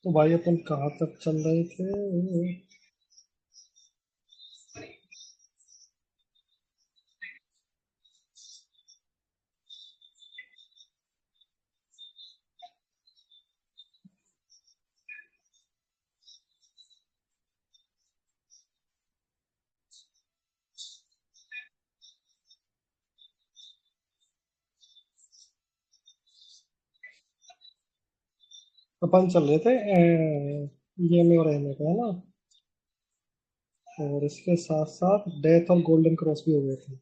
तो भाई अपन कहाँ तक चल रहे थे? अपन चल रहे थे ये में और रहने का है ना। और इसके साथ साथ डेथ और गोल्डन क्रॉस भी हो गए थे।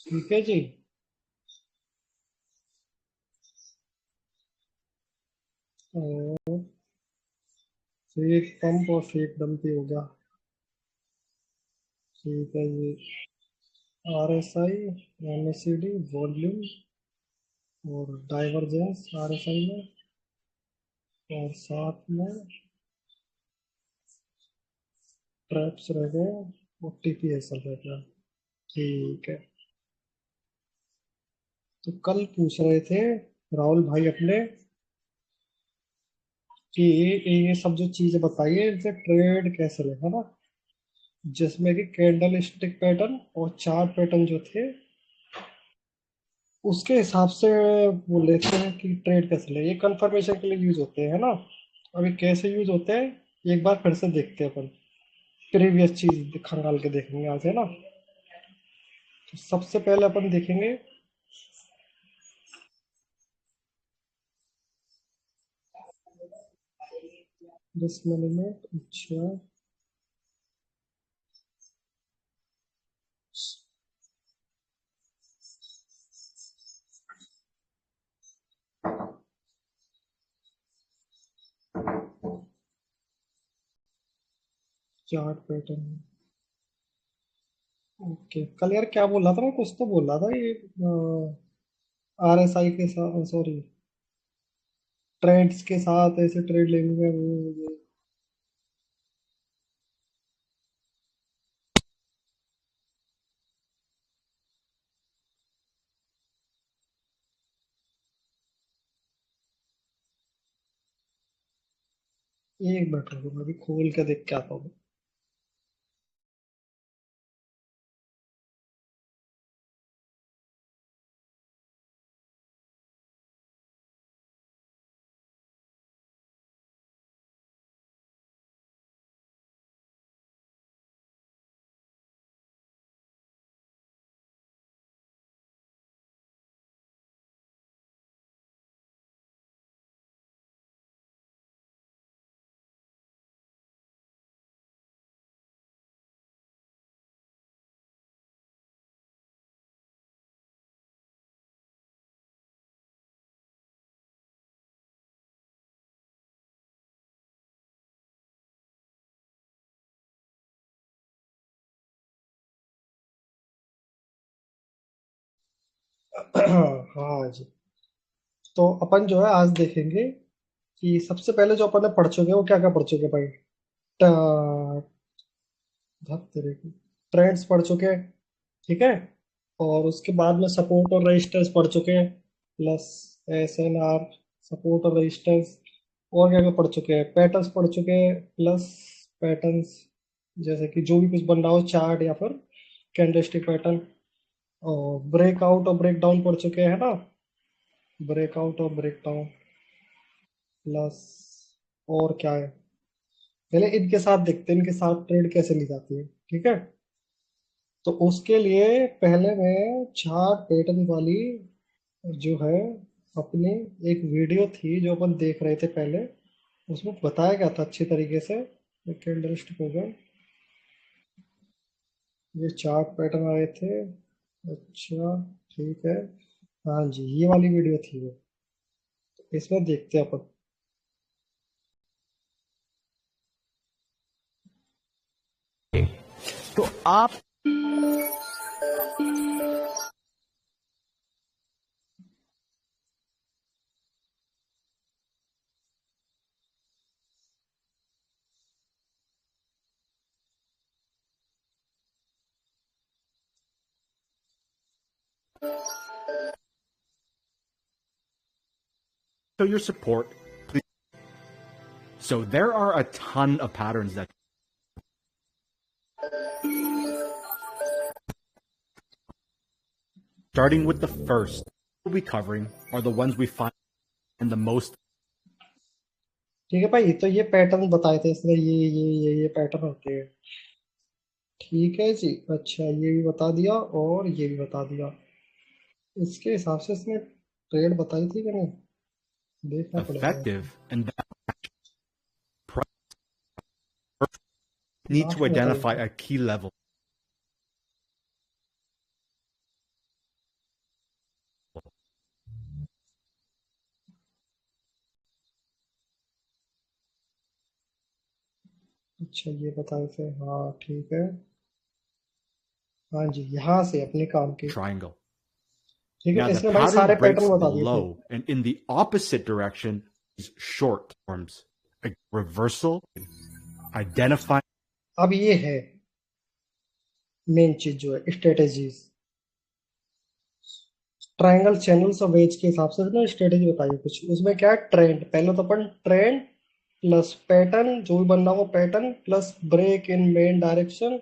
ठीक है जी। और फेक पंप और फेक डंप भी हो गया। ठीक है जी। R S I, M S C D, volume और डाइवर्जेंस आर एस आई में। और साथ में ट्रैप्स रह गए और टीपीएसएल रह गया। ठीक है। तो कल पूछ रहे थे राहुल भाई अपने कि ये सब जो चीजें बताई है इनसे ट्रेड कैसे ले, है ना। जिसमें कि कैंडल स्टिक पैटर्न और चार्ट पैटर्न जो थे उसके हिसाब से वो लेते हैं कि ट्रेड कैसे ले। ये कंफर्मेशन के लिए यूज होते हैं, है ना। अभी कैसे यूज होते हैं एक बार फिर से देखते हैं अपन। प्रीवियस चीज खंगाल के देखेंगे यहाँ से, है ना। तो सबसे पहले अपन देखेंगे। 10 मिनट, अच्छा। Chart pattern. ओके, कल यार क्या बोल रहा था मैं, कुछ तो बोल रहा था ये आर एस आई के साथ, सॉरी, ट्रेड्स के साथ ऐसे ट्रेड लेने का वो एक मिनट रुको, मैं अभी खोल के देख के आता हूँ। हाँ जी। तो अपन जो है आज देखेंगे कि सबसे पहले जो अपन ने पढ़ चुके हैं वो क्या क्या पढ़ चुके हैं भाई। धत तेरे की ट्रेंड्स पढ़ चुके हैं। ठीक है। और उसके बाद में सपोर्ट और रेजिस्टेंस पढ़ चुके हैं, plus S N R, support और रेजिस्टेंस। और क्या क्या पढ़ चुके हैं, पैटर्न्स पढ़ चुके हैं, प्लस पैटर्न्स जैसे कि जो भी कुछ बन रहा हो चार्ट या फिर कैंडलस्टिक पैटर्न। और ब्रेकआउट और ब्रेक डाउन पढ़ चुके हैं ना। ब्रेकआउट और ब्रेक डाउन, प्लस और क्या है, पहले इनके साथ देखते हैं इनके साथ ट्रेड कैसे ली जाती है। ठीक है। तो उसके लिए पहले मैं चार्ट पैटर्न वाली जो है अपनी एक वीडियो थी जो अपन देख रहे थे पहले, उसमें बताया गया था अच्छी तरीके से। कैंडल स्टिक हो गया, ये चार्ट पैटर्न आए थे। अच्छा, ठीक है। हाँ जी, ये वाली वीडियो थी वो। इसमें देखते हैं अपन। तो आप show your support, please. So there are a ton of patterns that starting with the first we'll be covering are the ones we find in the most. ठीक है भाई, तो ये पैटर्न बताए थे इसने, ये पैटर्न होते हैं। ठीक है जी, अच्छा ये भी बता दिया और ये भी बता दिया। इसके हिसाब से इसने ट्रेड बताई थी कि नहीं, देखना पड़ेगा इसको। Effective and that need last to में बताई identify थी। a key level. अच्छा ये बताए थे, हाँ ठीक है। हाँ जी, यहाँ से अपने काम के। Triangle. ठीक है, Now the इसने भाई pattern सारे breaks पैटर्न बता दिए थे। below and in the opposite direction is short forms. A reversal, identify. अब ये है मेन चीज जो है, स्ट्रेटेजीज। ट्रायंगल चैनल्स और वेज के हिसाब से ना स्ट्रेटेजी बताइए कुछ। उसमें क्या है, ट्रेंड, पहले तो अपन ट्रेंड प्लस पैटर्न, जो भी बन रहा हो pattern plus break in main direction,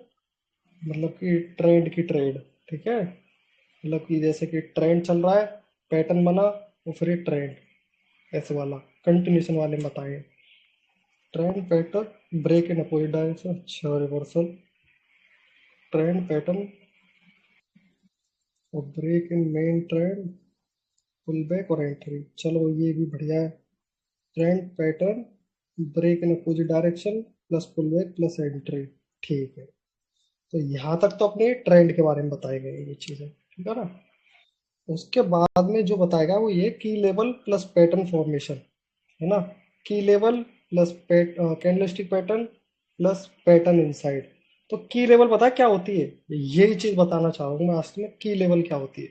मतलब कि ट्रेंड की ट्रेड। ठीक है, मतलब कि जैसे कि ट्रेंड चल रहा है, पैटर्न बना और फिर ट्रेंड, ऐसे वाला कंटिन्यूशन वाले में बताए। Trend pattern break in opposite direction, अच्छा रिवर्सल, ट्रेंड पैटर्न और break in main trend, pull back और एंट्री। चलो ये भी बढ़िया है। Trend pattern break in opposite direction plus pull back plus entry. ठीक है, तो यहाँ तक तो अपने ट्रेंड के बारे में बताए गए ये चीजें, ठीक है ना। उसके बाद में जो बताएगा वो ये की लेवल प्लस पैटर्न फॉर्मेशन, है ना। की level plus candlestick pattern plus pattern inside. तो की लेवल पता है क्या होती है, यही चीज बताना चाह रहा हूँ मैं आज में। की लेवल क्या होती है?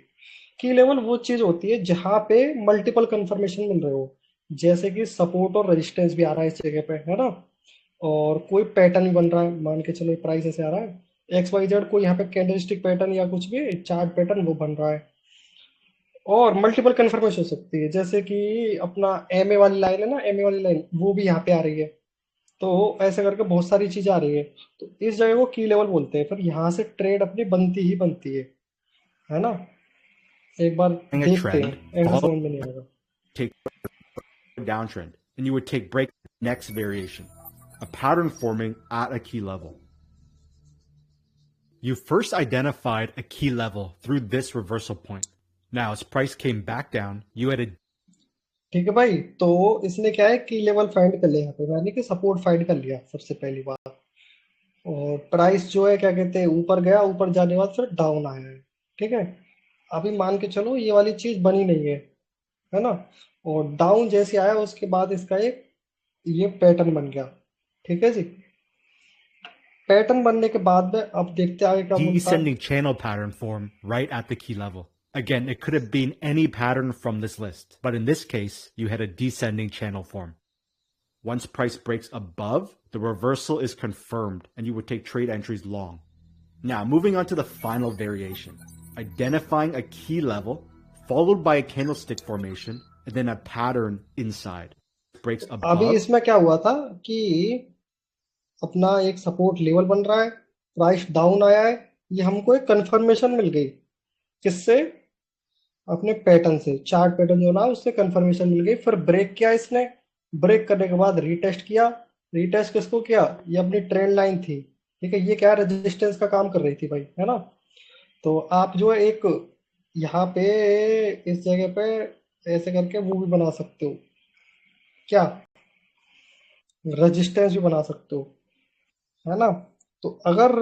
की लेवल वो चीज होती है जहां पे मल्टीपल कंफर्मेशन मिल रहे हो, जैसे कि सपोर्ट और रेजिस्टेंस भी आ रहा है इस जगह पे, है ना। और कोई पैटर्न भी बन रहा है, मान के चलो प्राइस ऐसे आ रहा है एक्स वाई जेड, कोई यहाँ पे कैंडलस्टिक पैटर्न या कुछ भी चार्ट पैटर्न वो बन रहा है। और मल्टीपल कन्फर्मेशन हो सकती है, जैसे कि अपना एम ए वाली लाइन है ना, एम ए वाली लाइन वो भी यहाँ पे आ रही है। तो ऐसे करके बहुत सारी चीजें आ रही है। तो इस जगह को की लेवल बोलते हैं, फिर यहाँ से ट्रेड अपनी बनती ही बनती है ना। एक बार A देखते trend, हैं, ऐसे follow समझ में नहीं आएगा। take downtrend, and you would take break next variation, a pattern forming at a key level. You first identified a key level through this reversal point. Now, as price came back down, you had a ठीक है भाई, तो इसने क्या है, की level find कर लिया यहाँ पे, यानी कि सपोर्ट फाइंड कर लिया सबसे पहली बात। और प्राइस जो है क्या कहते हैं, ऊपर गया, ऊपर जाने के बाद फिर डाउन आया है। ठीक है, अभी मान के चलो ये वाली चीज बनी नहीं है ना। और डाउन जैसे आया उसके बाद इसका एक ये पैटर्न बन गया। ठीक है जी, पैटर्न बनने के बाद में अब देखते हैं आगे क्या बोलता है। descending channel pattern form right at the key level. Again, it could have been any pattern from this list, but in this case, you had a descending channel form. Once price breaks above, the reversal is confirmed and you would take trade entries long. Now, moving on to the final variation, identifying a key level, followed by a candlestick formation, and then a pattern inside. Breaks अभी above. इसमें क्या हुआ था कि अपना एक support level बन रहा है, प्राइस डाउन आया है, ये हमको एक कंफर्मेशन मिल गई। किससे? अपने पैटर्न से, चार्ट पैटर्न जो ना उससे कंफर्मेशन मिल गई। फिर ब्रेक किया इसने, ब्रेक करने के बाद रीटेस्ट किया। रीटेस्ट किसको किया? ये अपनी ट्रेंड लाइन थी। ठीक है, ये क्या रेजिस्टेंस का काम कर रही थी भाई, है ना। तो आप जो है एक यहाँ पे इस जगह पे ऐसे करके वो भी बना सकते हो, क्या, रेजिस्टेंस भी बना सकते हो, है ना। तो अगर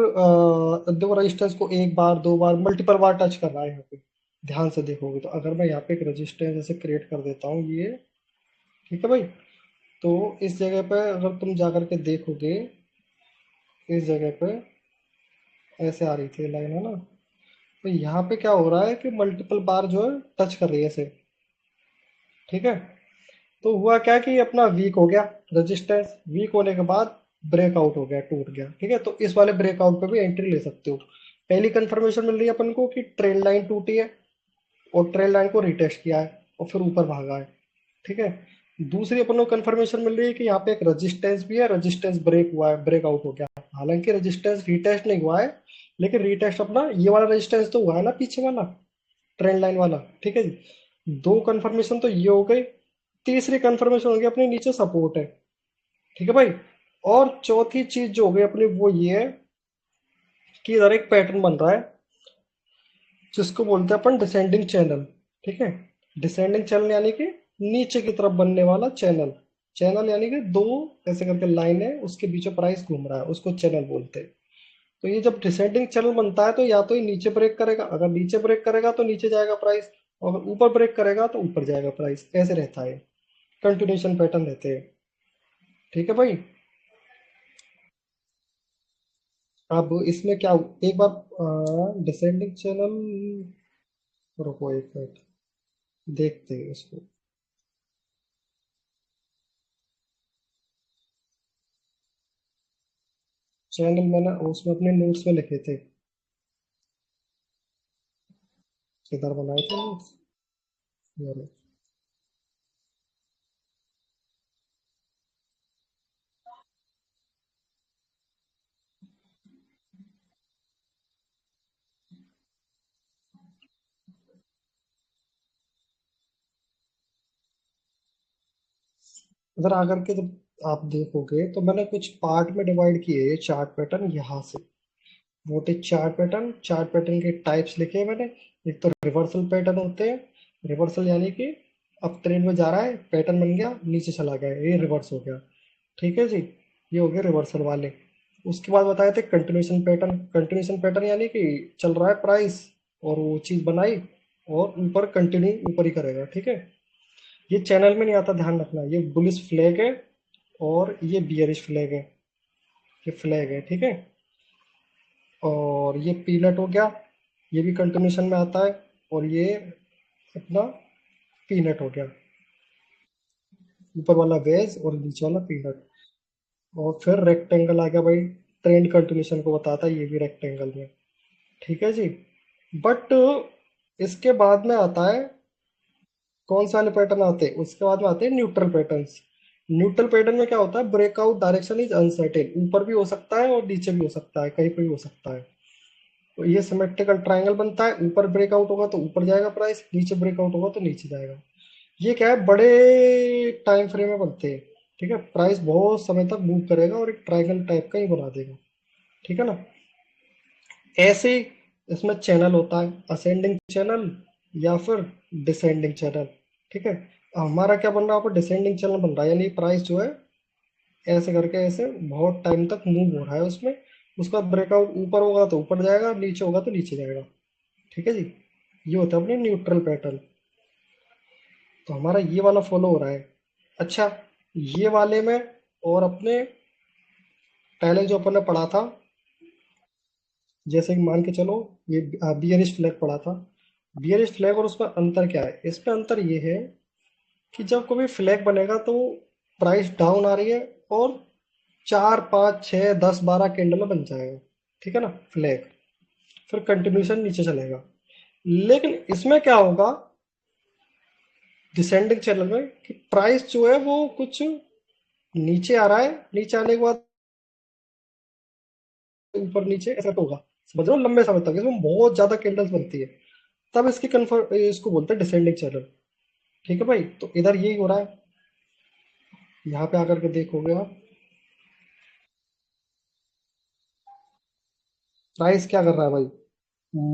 दो रेजिस्टेंस को एक बार दो बार मल्टीपल बार टच कर रहा है यहाँ पे, ध्यान से देखोगे तो अगर मैं यहाँ पे एक रेजिस्टेंस जैसे क्रिएट कर देता हूँ ये, ठीक है भाई। तो इस जगह पे अगर तुम जा करके देखोगे, इस जगह पे ऐसे आ रही थी लाइन, है ना। तो यहाँ पे क्या हो रहा है कि मल्टीपल बार जो है टच कर रही है ऐसे। ठीक है, तो हुआ क्या कि अपना वीक हो गया, रेजिस्टेंस वीक होने के बाद ब्रेकआउट हो गया, टूट गया। ठीक है, तो इस वाले ब्रेकआउट पे भी एंट्री ले सकते हो। पहली कंफर्मेशन मिल रही है अपन को कि ट्रेंड लाइन टूटी है और ट्रेंड लाइन को रिटेस्ट किया है और फिर ऊपर भागा है। ठीक है, दूसरी अपन को कंफर्मेशन मिल रही है कि यहाँ पे एक रेजिस्टेंस भी है, रेजिस्टेंस ब्रेक हुआ है, ब्रेकआउट हो गया। हालांकि रेजिस्टेंस रीटेस्ट नहीं हुआ है, लेकिन रीटेस्ट अपना ये वाला रेजिस्टेंस तो हुआ है ना, पीछे वाला ट्रेंड लाइन वाला। ठीक है जी, दो कंफर्मेशन तो ये हो गई। तीसरी कंफर्मेशन हो गई अपने नीचे सपोर्ट है। ठीक है भाई। और चौथी चीज जो हो गई अपनी वो ये है कि इधर एक पैटर्न बन रहा है जिसको बोलते हैं अपन डिसेंडिंग चैनल। ठीक है, डिसेंडिंग चैनल यानी कि नीचे की तरफ बनने वाला चैनल। चैनल यानी कि दो ऐसे करके लाइन है, उसके बीच में प्राइस घूम रहा है, उसको चैनल बोलते हैं। तो ये जब डिसेंडिंग चैनल बनता है तो या तो ये नीचे ब्रेक करेगा, अगर नीचे ब्रेक करेगा तो नीचे जाएगा प्राइस, और अगर ऊपर ब्रेक करेगा तो ऊपर जाएगा प्राइस। ऐसे रहता है, कंटिन्यूशन पैटर्न रहते हैं। ठीक है भाई। अब इसमें क्या, एक बार डिसेंडिंग चैनल, रुको एक मिनट, देखते हैं इसको। चैनल मैंने उसमें अपने नोट्स में लिखे थे, किधर बनाए थे नोट्स। इधर आकर के जब आप देखोगे तो मैंने कुछ पार्ट में डिवाइड किए ये चार्ट पैटर्न यहाँ से। What is chart pattern, chart pattern के टाइप्स लिखे हैं मैंने। एक तो रिवर्सल पैटर्न होते हैं, रिवर्सल यानी कि अब ट्रेंड में जा रहा है, पैटर्न बन गया, नीचे चला गया, ये रिवर्स हो गया। ठीक है जी, ये हो गए रिवर्सल वाले। उसके बाद बताए थे कंटिन्यूशन पैटर्न। कंटिन्यूशन पैटर्न यानी कि चल रहा है प्राइस और वो चीज बनाई और ऊपर कंटिन्यू ऊपर ही करेगा। ठीक है, ये चैनल में नहीं आता, ध्यान रखना। ये बुलिश फ्लैग है और ये बियरिश फ्लैग है, ये फ्लैग है। ठीक है, और ये पीनट हो गया, ये भी कंटिन्यूशन में आता है। और ये अपना पीनट हो गया, ऊपर वाला वेज और नीचे वाला पीनट। और फिर रेक्टेंगल आ गया भाई, ट्रेंड कंटिन्यूशन को बताता है, ये भी रेक्टेंगल में। ठीक है जी। बट इसके बाद में आता है कौन सा वाले पैटर्न आते हैं, उसके बाद में आते हैं न्यूट्रल पैटर्न्स। न्यूट्रल पैटर्न में क्या होता है, ब्रेकआउट डायरेक्शन इज अनसर्टेन, ऊपर भी हो सकता है और नीचे भी हो सकता है, कहीं पे भी हो सकता है। तो ये सिमेट्रिकल ट्रायंगल बनता है, ऊपर ब्रेकआउट होगा तो ऊपर जाएगा प्राइस, नीचे ब्रेकआउट होगा तो नीचे जाएगा। ये क्या है, बड़े टाइम फ्रेम में बनते हैं। ठीक है, प्राइस बहुत समय तक मूव करेगा और एक ट्रायंगल टाइप का ही बना देगा। ठीक है ना। ऐसे ही इसमें चैनल होता है, असेंडिंग चैनल या फिर डिसेंडिंग चैनल। ठीक है, हमारा क्या बन रहा है, डिसेंडिंग चैनल बन रहा है, यानी प्राइस जो है ऐसे करके ऐसे बहुत टाइम तक मूव हो रहा है उसमें। उसका ब्रेकआउट ऊपर होगा तो ऊपर जाएगा, नीचे होगा तो नीचे जाएगा। ठीक है जी, ये होता है अपने न्यूट्रल पैटर्न। तो हमारा ये वाला फॉलो हो रहा है। अच्छा, ये वाले में और अपने पहले जो अपन ने पढ़ा था, जैसे कि मान के चलो ये बियरिश फ्लैग पढ़ा था। बियरिश फ्लैग और उसमें अंतर क्या है, इसमें अंतर ये है कि जब कोई फ्लैग बनेगा तो प्राइस डाउन आ रही है और 4 5 6 10 12 कैंडल में बन जाएगा। ठीक है ना, फ्लैग। फिर कंटिन्यूशन नीचे चलेगा। लेकिन इसमें क्या होगा डिसेंडिंग चैनल में, कि प्राइस जो है वो कुछ नीचे आ रहा है, नीचे आने के बाद ऊपर नीचे ऐसा तो होगा। समझ रहे हो, लंबे समय तक इसमें बहुत ज्यादा कैंडल्स बनती है, तब इसकी कन्फर्म, इसको बोलते हैं डिसेंडिंग चैनल। ठीक है भाई, तो इधर यही हो रहा है। यहाँ पे आकर के देखोगे आप, प्राइस क्या कर रहा है भाई,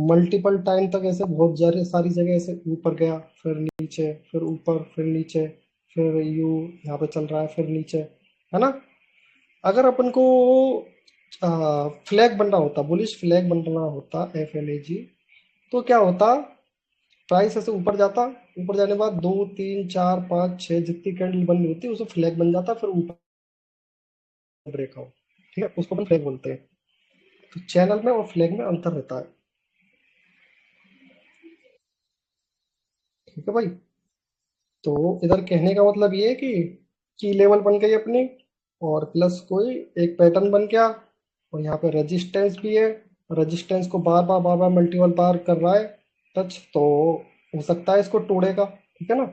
मल्टीपल टाइम तक ऐसे बहुत सारी जगह ऐसे ऊपर गया, फिर नीचे, फिर ऊपर, फिर नीचे, फिर यू यहाँ पे चल रहा है, फिर नीचे, है ना। अगर अपन को फ्लैग बनना होता, बुलिश फ्लैग बनना होता, FLAG, तो क्या होता, प्राइस ऐसे ऊपर जाता, ऊपर जाने के बाद 2 3 4 5 6 जितनी कैंडल बननी होती उसे फ्लैग बन जाता, फिर ऊपर ब्रेकआउट। ठीक है, उसको अपन फ्लैग बोलते हैं। तो चैनल में और फ्लैग में अंतर रहता है। ठीक है भाई, तो इधर कहने का मतलब ये है कि की लेवल बन गई अपनी, और प्लस कोई एक पैटर्न बन गया, और यहाँ पे रेजिस्टेंस भी है। रेजिस्टेंस को बार बार मल्टीपल बार कर रहा है टच, तो हो सकता है इसको तोड़ेगा। ठीक है ना।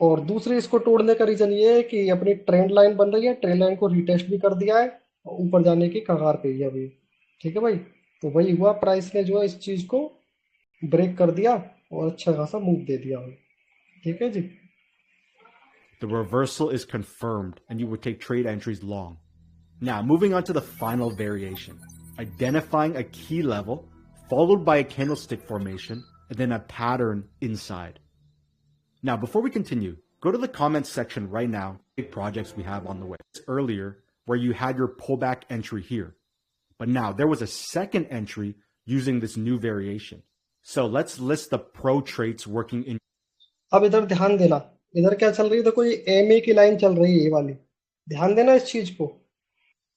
और दूसरी इसको तोड़ने का रीजन ये है कि अपनी ट्रेंड लाइन बन रही है, ट्रेंड लाइन को रिटेस्ट भी कर दिया है और ऊपर जाने की कगार पे ही है अभी। ठीक है भाई, तो वही हुआ, प्राइस ने जो है इस चीज को ब्रेक कर दिया और अच्छा खासा मूव दे दिया हमें। ठीक है जी। The reversal is confirmed and you would take trade entries long. Now, moving on to the final variation, identifying a key level, followed by a candlestick formation, and then a pattern inside. Now, before we continue, go to the comments section right now, big projects we have on the way. Earlier, where you had your pullback entry here. But now, there was a second entry using this new variation. So let's list the pro traits working in. अब इधर ध्यान देना, इधर क्या चल रही है, देखो ये एम ए की लाइन चल रही है, ये वाली। ध्यान देना इस चीज को,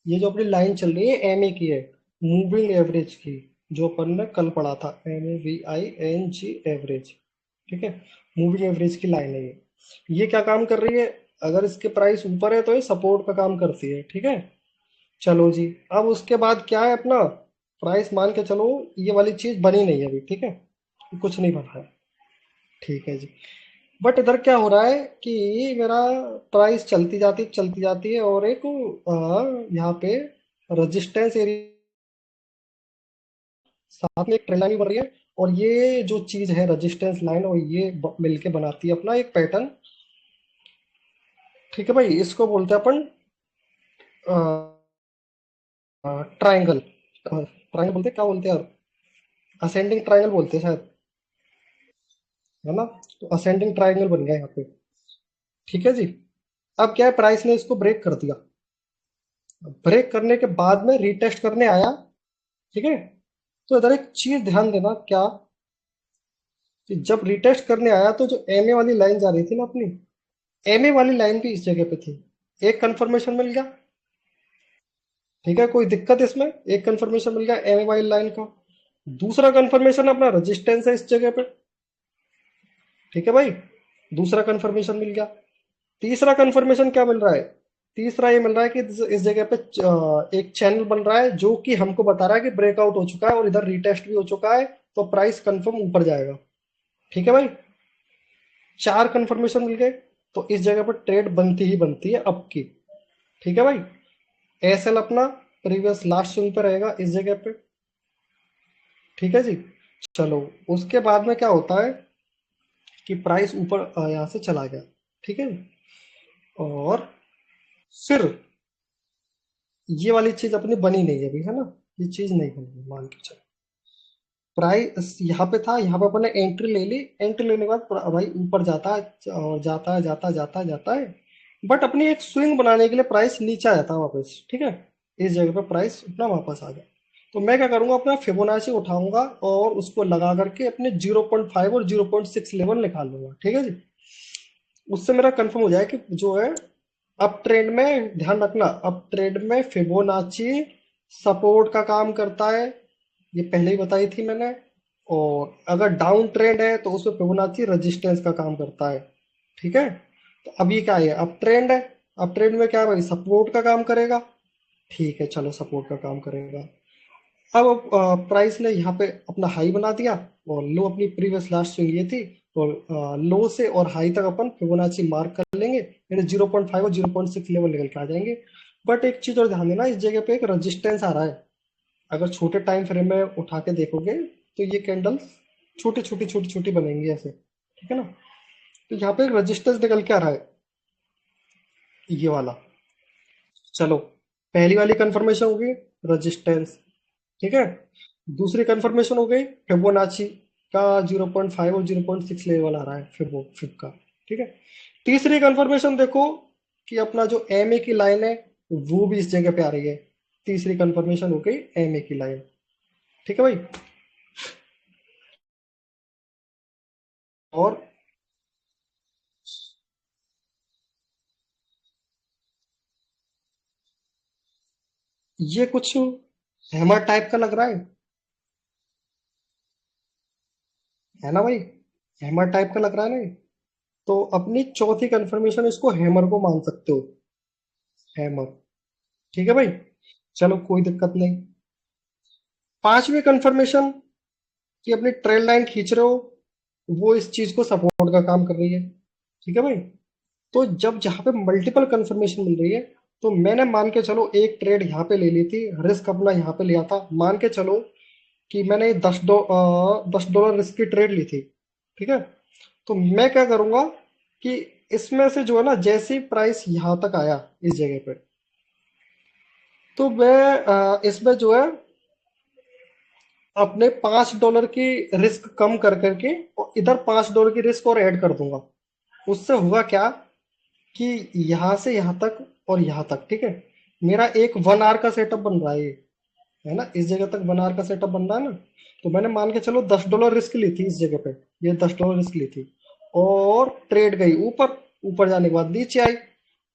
ये जो अपनी लाइन चल रही है एम ए की है, मूविंग एवरेज की, जो अपन ने कल पढ़ा था, MAVING एवरेज। ठीक है, मूविंग एवरेज की लाइन है ये क्या काम कर रही है, अगर इसके प्राइस ऊपर है तो ये सपोर्ट का काम करती है। ठीक है, चलो जी। अब उसके बाद क्या है, अपना प्राइस मान के चलो ये वाली चीज बनी नहीं है अभी। ठीक है, कुछ नहीं बना है। ठीक है जी। बट इधर क्या हो रहा है कि मेरा प्राइस चलती जाती है और एक यहाँ पे रेजिस्टेंस एरिया, साथ में एक ट्रेंड लाइन बन रही है, और ये जो चीज है रेजिस्टेंस लाइन और ये मिलके बनाती है अपना एक पैटर्न। ठीक है भाई, इसको बोलते हैं अपन ट्राइंगल। ट्राइंगल बोलते हैं, क्या बोलते हैं यार, असेंडिंग ट्राइंगल बोलते हैं शायद, है ना। तो असेंडिंग ट्राइंगल बन गया यहाँ पे। ठीक है जी। अब क्या है, प्राइस ने इसको ब्रेक कर दिया, ब्रेक करने के बाद में रीटेस्ट करने आया। ठीक है, तो इधर एक चीज ध्यान देना, क्या कि जब रीटेस्ट करने आया तो जो एमए वाली लाइन जा रही थी ना अपनी, एमए वाली लाइन भी इस जगह पे थी। एक कंफर्मेशन मिल गया। ठीक है, कोई दिक्कत इसमें, एक कंफर्मेशन मिल गया एमए वाली लाइन का। दूसरा कंफर्मेशन अपना रेजिस्टेंस है इस जगह पे। ठीक है भाई, दूसरा कंफर्मेशन मिल गया। तीसरा कंफर्मेशन क्या मिल रहा है, तीसरा ये मिल रहा है कि इस जगह पे एक चैनल बन रहा है जो कि हमको बता रहा है कि ब्रेकआउट हो चुका है और इधर रीटेस्ट भी हो चुका है, तो प्राइस कंफर्म ऊपर जाएगा। ठीक है भाई, चार कंफर्मेशन मिल गए, तो इस जगह पर ट्रेड बनती ही बनती है अब की। ठीक है भाई, एसएल अपना प्रीवियस लास्ट स्विंग पे रहेगा इस जगह पे। ठीक है जी। चलो, उसके बाद में क्या होता है कि प्राइस ऊपर यहाँ से चला गया। ठीक है जी। और फिर ये वाली चीज अपनी बनी नहीं है अभी, है ना, ये चीज नहीं बनी, मान के चलो प्राइस यहाँ पे था, यहाँ पे अपने एंट्री ले ली, एंट्री लेने के बाद भाई ऊपर जाता है और जाता है, जाता है। बट अपनी एक स्विंग बनाने के लिए प्राइस नीचे आ जाता है वापस। ठीक है, इस जगह पे प्राइस अपना वापस आ गया, तो मैं क्या करूंगा, अपना फिबोनाची उठाऊंगा और उसको लगा करके अपने 0.5 और 0.6 लेवल निकाल लूंगा। ठीक है जी, उससे मेरा कंफर्म हो जाए कि जो है अप ट्रेंड में, ध्यान रखना, अप ट्रेंड में फिबोनाची सपोर्ट का काम करता है, ये पहले ही बताई थी मैंने। और अगर डाउन ट्रेंड है तो उसमें फिबोनाची रेजिस्टेंस का काम करता है। ठीक है, तो अभी क्या है, अप ट्रेंड है, अप ट्रेंड में क्या है भाई, सपोर्ट का काम करेगा। ठीक है, चलो सपोर्ट का काम करेगा। अब प्राइस ने यहाँ पे अपना हाई बना दिया और लो, अपनी प्रीवियस लास्ट स्विंग ये थी, तो लो से और हाई तक अपन फिबोनाची मार्क कर लेंगे, यानी 0.5 और 0.6 लेवल निकल के आ जाएंगे। बट एक चीज और ध्यान देना, इस जगह पे एक रेजिस्टेंस आ रहा है, अगर छोटे टाइम फ्रेम में उठा के देखोगे तो ये कैंडल छोटी छोटी बनेंगी ऐसे। ठीक है ना, तो यहाँ पे एक रेजिस्टेंस निकल के आ रहा है, ये वाला। चलो, पहली वाली कंफर्मेशन हो गई, रेजिस्टेंस। ठीक है, दूसरी कंफर्मेशन हो गई फिबोनाची का 0.5 और 0.6 लेवल आ रहा है फिब का। ठीक है, तीसरी कंफर्मेशन देखो कि अपना जो एम ए की लाइन है वो भी इस जगह पे आ रही है, तीसरी कंफर्मेशन हो गई एम ए की लाइन। ठीक है भाई, और ये कुछ हैमर टाइप का लग रहा है ना भाई, हैमर टाइप का लग रहा है ना ये? तो अपनी चौथी कंफर्मेशन, इसको हैमर को मान सकते हो, हैमर। ठीक है भाई, चलो कोई दिक्कत नहीं। पांचवी कंफर्मेशन कि अपनी ट्रेल लाइन खींच रहे हो, वो इस चीज को सपोर्ट का काम कर रही है। ठीक है भाई। तो जब जहाँ पे मल्टीपल कंफर्मेशन मिल रही है, तो मैंने मान के चलो एक ट्रेड यहाँ पे ले ली थी, रिस्क अपना यहाँ पे लिया था, मान के चलो कि मैंने 10 डॉलर रिस्क की ट्रेड ली थी। ठीक है। तो मैं क्या करूंगा कि इसमें से जो है ना, जैसे ही प्राइस यहाँ तक आया इस जगह पे, तो मैं इसमें जो है अपने 5 डॉलर की रिस्क कम कर करके और इधर 5 डॉलर की रिस्क और ऐड कर दूंगा। उससे होगा क्या कि यहाँ से यहाँ तक और यहाँ तक, ठीक है, मेरा एक 1 आवर का सेटअप बन रहा है ये, है ना, इस जगह तक 1 आवर का सेटअप बन रहा है ना। तो मैंने मान के चलो 10 डॉलर रिस्क ली थी इस जगह पे, ये 10 डॉलर रिस्क ली थी, और ट्रेड गई ऊपर, ऊपर जाने के बाद नीचे आई।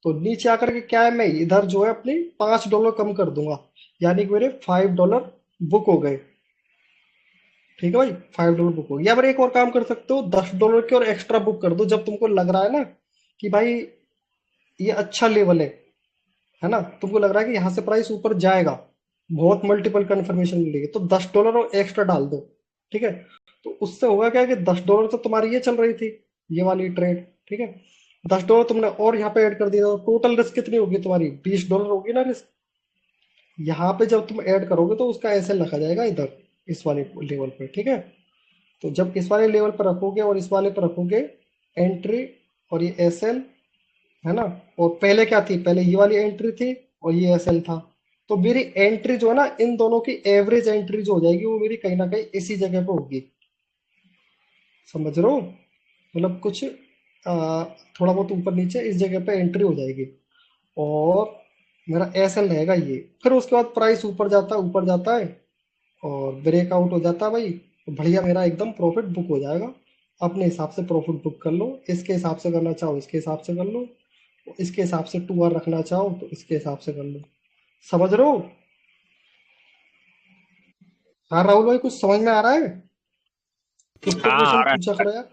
तो नीचे आकर के क्या है, मैं इधर जो है अपनी 5 डॉलर कम कर दूंगा, यानी कि मेरे 5 डॉलर बुक हो गए। ठीक है भाई, 5 डॉलर बुक हो गया। या फिर एक और काम कर सकते हो, 10 डॉलर के और एक्स्ट्रा बुक कर दो जब तुमको लग रहा है ना कि भाई ये अच्छा लेवल है ना, तुमको लग रहा है कि यहाँ से प्राइस ऊपर जाएगा, बहुत मल्टीपल कंफर्मेशन मिलेगी, तो 10 डॉलर और एक्स्ट्रा डाल दो। ठीक है। तो उससे होगा क्या कि 10 डॉलर तो तुम्हारी ये चल रही थी, ये वाली ट्रेड। ठीक है। 10 डॉलर तुमने और यहाँ पे ऐड कर दिया, तो टोटल रिस्क कितनी होगी तुम्हारी, 20 डॉलर होगी ना रिस्क। यहाँ पे जब तुम ऐड करोगे तो उसका ऐसे रखा जाएगा इधर, इस वाले लेवल पे। ठीक है। तो जब इस वाले लेवल पर रखोगे और इस वाले पर रखोगे एंट्री, और ये एस एल, है ना, और पहले क्या थी, पहले ये वाली एंट्री थी और ये एस एल था। तो मेरी एंट्री जो है ना, इन दोनों की एवरेज एंट्री जो हो जाएगी वो मेरी कहीं ना कहीं इसी जगह पे होगी। समझ रहे हो, मतलब कुछ थोड़ा बहुत ऊपर नीचे इस जगह पे एंट्री हो जाएगी, और मेरा एस एल रहेगा ये। फिर उसके बाद प्राइस ऊपर जाता है, ऊपर जाता है, और ब्रेकआउट हो जाता है भाई, तो बढ़िया मेरा एकदम प्रॉफिट बुक हो जाएगा। अपने हिसाब से प्रॉफिट बुक कर लो, इसके हिसाब से करना चाहो इसके हिसाब से कर लो, इसके हिसाब से 2 आवर रखना चाहो तो इसके हिसाब से कर लो। समझ रहे हो। हाँ राहुल भाई, कुछ समझ में आ रहा है, कुछ तो हाँ आ क्वेश्चन रहा पूछा है। करो यार।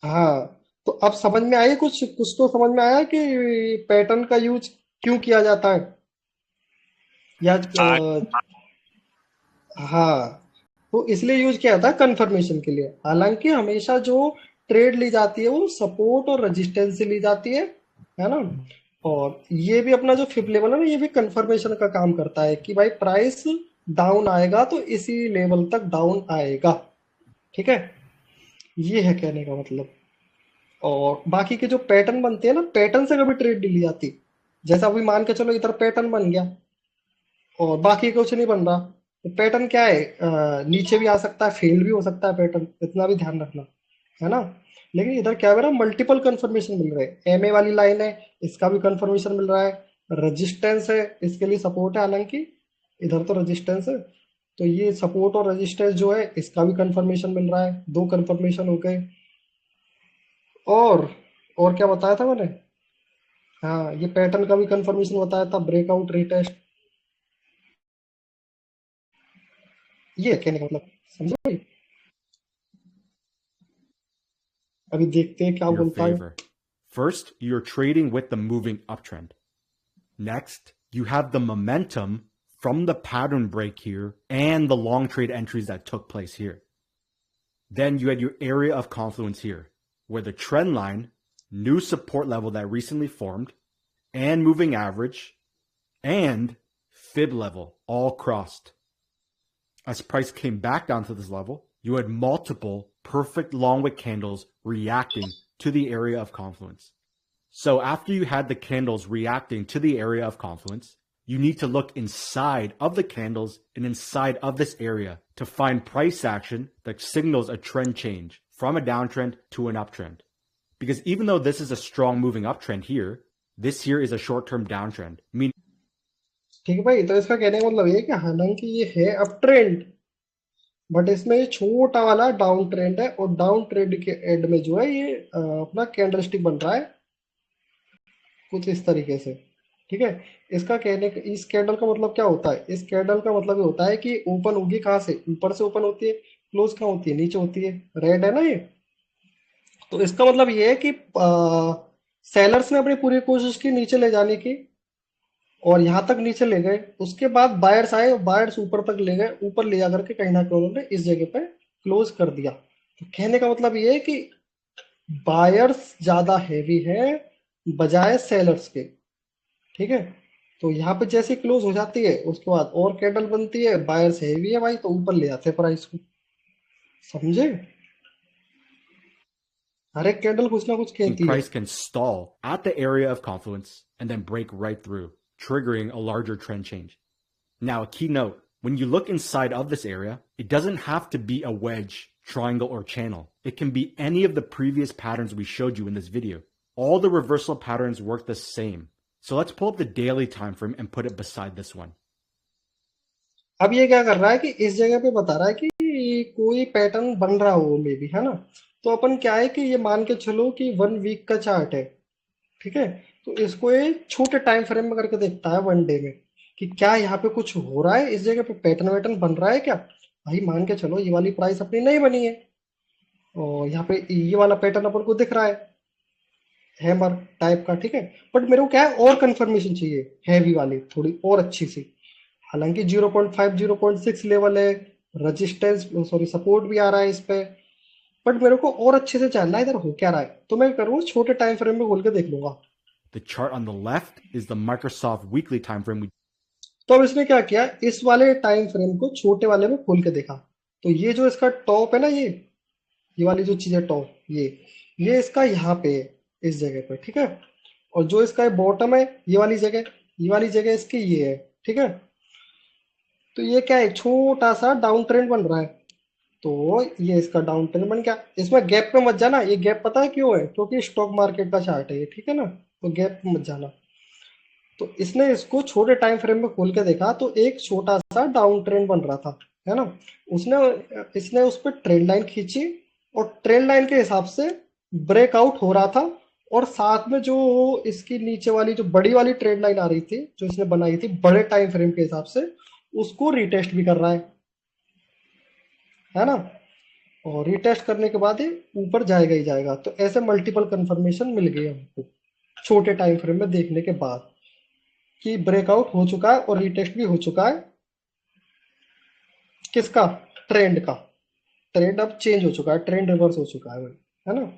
हाँ, तो अब समझ में आया, कुछ कुछ तो समझ में आया कि पैटर्न का यूज क्यों किया जाता है, या हाँ हाँ, तो इसलिए यूज किया जाता है कंफर्मेशन के लिए। हालांकि हमेशा जो ट्रेड ली जाती है वो सपोर्ट और रेजिस्टेंस से ली जाती है ना। और ये भी अपना जो फिब लेवल है ना, ये भी कंफर्मेशन का काम करता है कि भाई प्राइस डाउन आएगा तो इसी लेवल तक डाउन आएगा। ठीक है, ये है कहने का मतलब। और बाकी के जो पैटर्न बनते हैं ना, पैटर्न से कभी ट्रेड नहीं ली जाती। जैसा अभी मान के चलो इधर पैटर्न बन गया और बाकी कुछ नहीं बन रहा, तो पैटर्न क्या है, नीचे भी आ सकता है, फेल भी हो सकता है पैटर्न, इतना भी ध्यान रखना, है ना। लेकिन इधर क्या है, मेरा मल्टीपल कंफर्मेशन मिल रहे हैं, एमए वाली लाइन है, इसका भी कंफर्मेशन मिल रहा है, रजिस्टेंस है, इसके लिए सपोर्ट है, हालांकि इधर तो रजिस्टेंस है। तो ये सपोर्ट और रजिस्टेंस जो है इसका भी कंफर्मेशन मिल रहा है, दो कंफर्मेशन हो गए। और और क्या बताया था मैंने, हाँ, ये पैटर्न का भी कंफर्मेशन बताया था, ब्रेकआउट रिटेस्ट, ये है कहने का मतलब। समझो भाई, अभी देखते हैं क्या Your बोलता है। favor. First, you're trading with the moving uptrend. Next, you have the momentum from the pattern break here and the long trade entries that took place here. Then you had your area of confluence here, where the trend line, new support level that recently formed, and moving average, and fib level all crossed. As price came back down to this level, you had multiple perfect long wick candles reacting to the area of confluence. So after you had the candles reacting to the area of confluence, you need to look inside of the candles and inside of this area to find price action that signals a trend change from a downtrend to an uptrend. Because even though this is a strong moving uptrend here, this here is a short-term downtrend, meaning ठीक है भाई, तो इसका कहने का मतलब ये है कि हालांकि ये है अप ट्रेंड, बट इसमें ये छोटा वाला डाउन ट्रेंड है, और डाउन ट्रेंड के एंड में जो है ये अपना कैंडलस्टिक बन रहा है कुछ इस तरीके से। ठीक है। इसका कहने का, इस कैंडल का मतलब क्या होता है, इस कैंडल का मतलब ये होता है कि ओपन होगी कहाँ से, ऊपर से ओपन होती है, क्लोज कहाँ होती है, नीचे होती है, रेड है ना ये। तो इसका मतलब ये है कि सेलर्स ने अपनी पूरी कोशिश की नीचे ले जाने की, और यहां तक नीचे ले गए, उसके बाद बायर्स आए और बायर्स ऊपर तक ले गए, ऊपर ले जाकर के कहीं ना कहीं उन्होंने इस जगह पे क्लोज कर दिया। तो कहने का मतलब ये है कि बायर्स ज्यादा हैवी है बजाय सेलर्स के। ठीक है, तो यहाँ पे जैसे क्लोज हो जाती है उसके बाद और कैंडल बनती है, बायर्स हैवी है भाई तो ऊपर ले आते हैं प्राइस को। समझे? हर एक कैंडल कुछ ना कुछ कहती है। Price can stall at the area of confluence and then break right through, triggering a larger trend change. Now, a key note, when you look inside of this area, it doesn't have to be a wedge, triangle, or channel. It can be any of the previous patterns we showed you in this video. All the reversal patterns work the same. So let's pull up the daily time frame and put it beside this one. अब ये क्या कर रहा है कि इस जगह पे बता रहा है कि कोई पैटर्न बन रहा हो मे बी, है ना। तो अपन क्या है कि ये मान के चलो कि 1 वीक का चार्ट है। ठीक है, तो इसको ये छोटे टाइम फ्रेम में करके देखता है 1 डे में कि क्या यहाँ पे कुछ हो रहा है, इस जगह पे पैटर्न वैटर्न बन रहा है क्या। भाई मान के चलो ये वाली प्राइस अपनी नहीं बनी है और यहाँ पे ये वाला पैटर्न अपन को दिख रहा है हैमर टाइप का। ठीक है, बट मेरे को क्या है और कंफर्मेशन चाहिए, हैवी वाली थोड़ी और अच्छी सी। हालांकि 0.5 0.6 लेवल है, रेजिस्टेंस सॉरी सपोर्ट भी आ रहा है इस पे, बट मेरे को और अच्छे से जानना है इधर हो क्या रहा है। तो मैं करूँ छोटे टाइम फ्रेम में खोल के देख लूंगा। The chart on the left is the Microsoft weekly time frame we तो अब इसने क्या किया, इस वाले टाइम फ्रेम को छोटे वाले में खोल के देखा। तो ये जो इसका टॉप है ना, ये वाली जो चीज है टॉप, ये इसका यहाँ पे है इस जगह पे। ठीक है, और जो इसका बॉटम है ये वाली जगह, ये वाली जगह इसकी ये है। ठीक है, तो ये क्या है, छोटा सा डाउन ट्रेंड बन रहा है। तो ये इसका डाउन ट्रेंड बन गया। इसमें गैप पे मत जाना, ये गैप पता है क्यों है, क्योंकि स्टॉक मार्केट का चार्ट है ये। ठीक है ना, तो गैप पे मत जाना। तो इसने इसको छोटे टाइम फ्रेम में खोल के देखा तो एक छोटा सा डाउन ट्रेंड बन रहा था, है ना। उसने इसने उस पर ट्रेंड लाइन खींची और ट्रेंड लाइन के हिसाब से ब्रेकआउट हो रहा था। और साथ में जो इसकी नीचे वाली जो बड़ी वाली ट्रेंड लाइन आ रही थी जो इसने बनाई थी बड़े टाइम फ्रेम के हिसाब से, उसको रिटेस्ट भी कर रहा है ना। और रिटेस्ट करने के बाद ही ऊपर जाएगा ही जाएगा। तो ऐसे मल्टीपल कंफर्मेशन मिल गई हमको छोटे टाइम फ्रेम में देखने के बाद कि ब्रेकआउट हो चुका है और रिटेस्ट भी हो चुका है। किसका? ट्रेंड का। ट्रेंड अब चेंज हो चुका है, ट्रेंड रिवर्स हो चुका है भाई, है ना।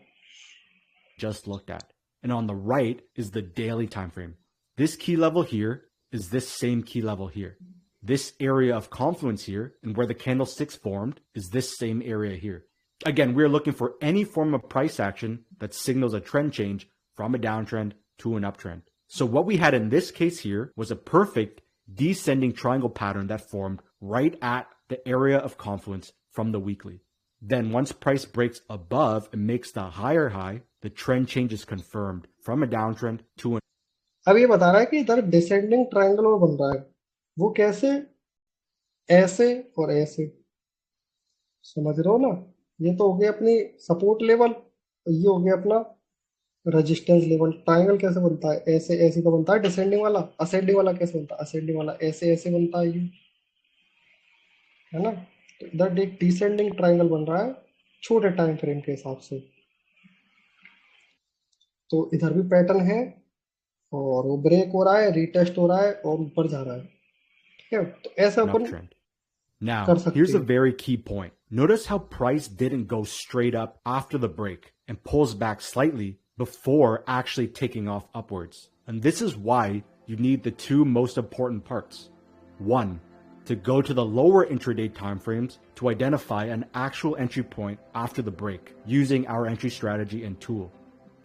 just looked at. And on the right is the daily time frame. This key level here is this same key level here. This area of confluence here and where the candlesticks formed is this same area here. Again, we're looking for any form of price action that signals a trend change from a downtrend to an uptrend. So what we had in this case here was a perfect descending triangle pattern that formed right at the area of confluence from the weekly. Then once price breaks above and makes the higher high, the trend change is confirmed from a downtrend to an अब ये बता रहा है कि इधर descending triangle और बन रहा है। वो कैसे? ऐसे और ऐसे। समझ रहे हो ना? ये तो हो गया अपनी सपोर्ट लेवल, ये हो गया अपना रेजिस्टेंस लेवल। ट्रायंगल कैसे बनता है? ऐसे ऐसे तो बनता है डिसेंडिंग वाला। असेंडिंग वाला कैसे बनता है? असेंडिंग वाला ऐसे ऐसे बनता है ये, है ना। तो इधर एक डिसेंडिंग ट्रायंगल बन रहा है छोटे टाइम फ्रेम के हिसाब से। तो इधर भी पैटर्न है और वो ब्रेक हो रहा है, रीटेस्ट हो रहा है और ऊपर जा रहा है। ठीक है, तो ऐसे अपन uptrend. Now, कर सकते here's a हैं। very key point. Notice how price didn't go straight up after the break and pulls back slightly before actually taking off upwards. And this is why you need the two most important parts. One, to go to the lower intraday timeframes to identify an actual entry point after the break using our entry strategy and tool.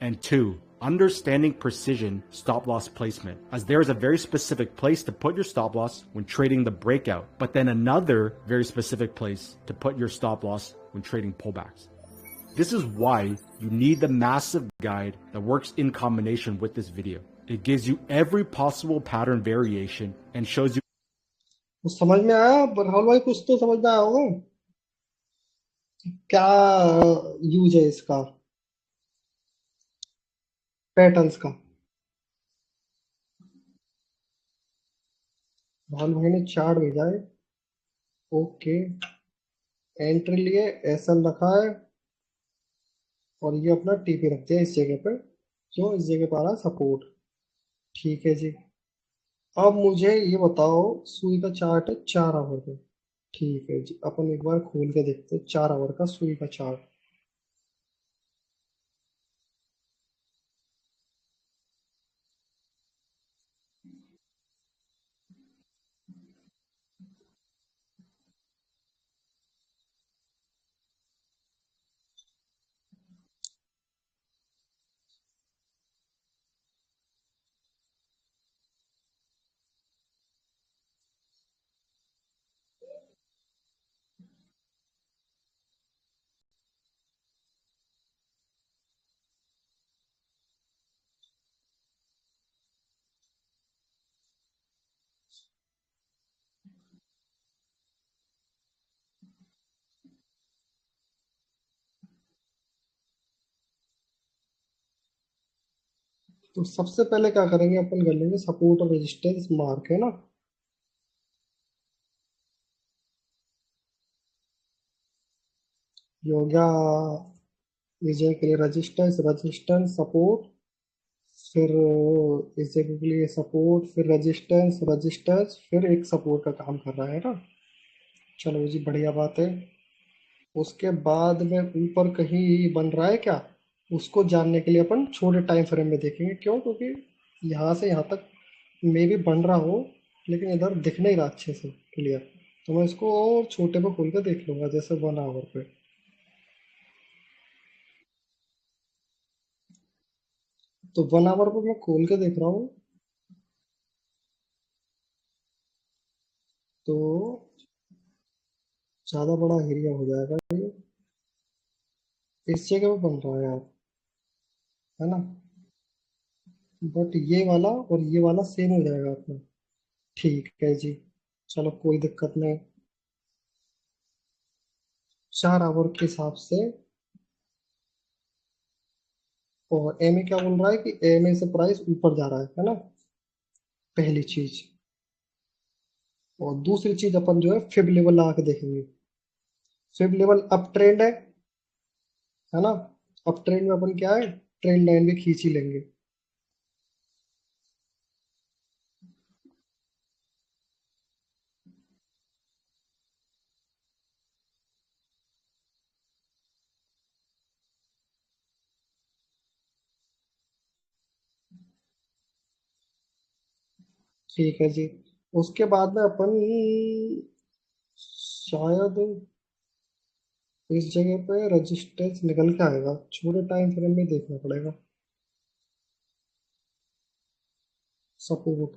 And two, understanding precision stop loss placement, as there is a very specific place to put your stop loss when trading the breakout, but then another very specific place to put your stop loss when trading pullbacks. This is why you need the massive guide that works in combination with this video. It gives you every possible pattern variation and shows you तो समझ में आया राहुल भाई? कुछ तो समझ में आया होगा क्या यूज है इसका, पैटर्न्स का। राहुल भाई ने चार्ट भेजा है। ओके, एंट्री लिए एसएल रखा है और ये अपना टीपी रख दिया इस जगह पे, जो इस जगह पर आ रहा है सपोर्ट। ठीक है जी। अब मुझे ये बताओ, सुई का चार्ट है 4 आवर का। ठीक है जी, अपन एक बार खोल के देखते हैं 4 आवर का सुई का चार्ट। तो सबसे पहले क्या करेंगे, अपन कर लेंगे सपोर्ट और रेजिस्टेंस मार्क, है ना। ये हो गया इस जगह के लिए रजिस्टेंस, रजिस्टेंस सपोर्ट, फिर इस जगह के लिए सपोर्ट, फिर रजिस्टेंस रजिस्टेंस, फिर एक सपोर्ट का काम कर रहा है ना। चलो जी, बढ़िया बात है। उसके बाद में ऊपर कहीं बन रहा है क्या, उसको जानने के लिए अपन छोटे टाइम फ्रेम में देखेंगे। क्यों? क्योंकि यहाँ से यहाँ तक मे भी बन रहा हो, लेकिन इधर दिख नहीं रहा अच्छे से क्लियर, तो मैं इसको और छोटे पे खोल कर देख लूंगा, जैसे 1 आवर पे। तो 1 आवर पे मैं खोल के देख रहा हूँ, तो ज़्यादा बड़ा एरिया हो जाएगा ये। इस जगह पे बन रहा है यार, है ना। बट ये वाला और ये वाला सेम हो जाएगा अपना। ठीक है जी, चलो कोई दिक्कत नहीं। 4 आवर के हिसाब से, और ए में क्या बोल रहा है कि ए में से प्राइस ऊपर जा रहा है ना, पहली चीज। और दूसरी चीज अपन जो है फिब लेवल लगा के देखेंगे। फिब लेवल अप ट्रेंड है ना। अप ट्रेंड में अपन क्या है, ट्रेंड लाइन भी खींच ही लेंगे। ठीक है जी। उसके बाद में अपन शायद इस जगह पे रजिस्टेंस निकल के आएगा, छोटे टाइम फ्रेम में देखना पड़ेगा। सपोर्ट,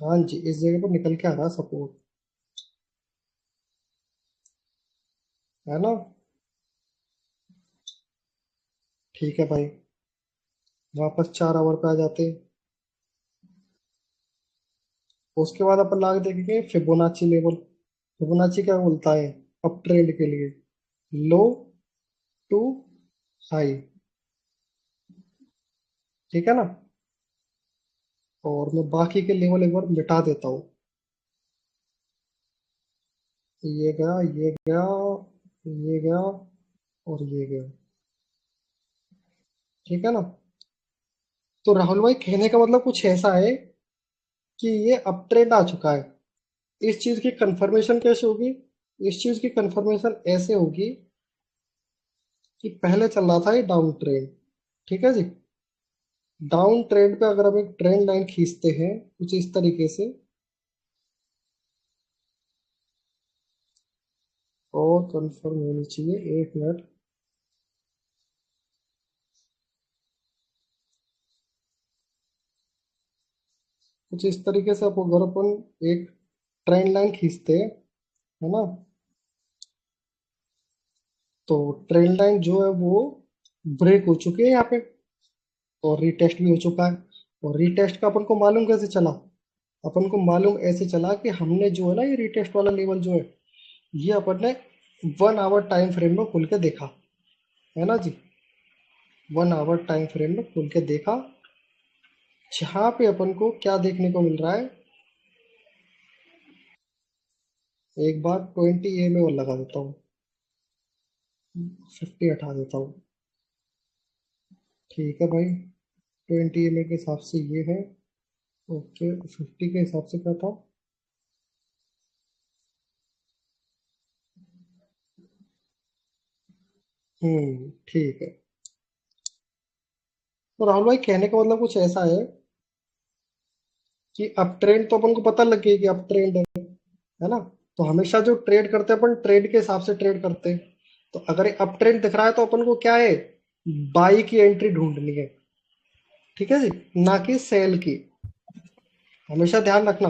हाँ जी, इस जगह पर निकल के आ रहा सपोर्ट, है ना। ठीक है भाई, वापस 4 आवर पे आ जाते। उसके बाद अपन लाके देखेंगे फिबोनाची लेवल। फिबोनाची क्या बोलता है अप ट्रेंड के लिए, लो टू हाई, ठीक है ना। और मैं बाकी के लेवल एक बार मिटा देता हूँ। ये गया, ये गया, ये गया, और ये गया, ठीक है ना। तो राहुल भाई कहने का मतलब कुछ ऐसा है कि ये अप ट्रेंड आ चुका है। इस चीज की कंफर्मेशन कैसे होगी, इस चीज की कंफर्मेशन ऐसे होगी कि पहले चल रहा था ये डाउन ट्रेंड, ठीक है जी। डाउन ट्रेंड पे अगर हम एक ट्रेंड लाइन खींचते हैं कुछ इस तरीके से, और कंफर्म होनी चाहिए, 1 मिनट। कुछ इस तरीके से अगर अपन एक ट्रेंड लाइन खींचते हैं, है ना, तो ट्रेंड लाइन जो है वो ब्रेक हो चुकी है यहाँ पे, और रीटेस्ट भी हो चुका है। और रीटेस्ट का अपन को मालूम कैसे चला, अपन को मालूम ऐसे चला कि हमने जो है ना ये रीटेस्ट वाला लेवल जो है, ये अपन ने 1 आवर टाइम फ्रेम में खुल के देखा, है ना जी। 1 आवर टाइम फ्रेम में खुल के देखा, जहाँ पे अपन को क्या देखने को मिल रहा है। एक बार 20 में और लगा देता हूँ, 50 हटा देता हूँ। ठीक है भाई, 20 के हिसाब से ये है। ओके, 50 के हिसाब से क्या था। ठीक है। तो राहुल भाई कहने का मतलब कुछ ऐसा है कि अप ट्रेंड तो अपन को पता लग गया कि अप ट्रेंड है ना। तो हमेशा जो ट्रेड करते हैं अपन ट्रेड के हिसाब से ट्रेड करते हैं। तो अगर ये अप ट्रेंड दिख रहा है तो अपन को क्या है, बाई की एंट्री ढूंढनी है, ठीक है जी, ना कि सेल की। हमेशा ध्यान रखना,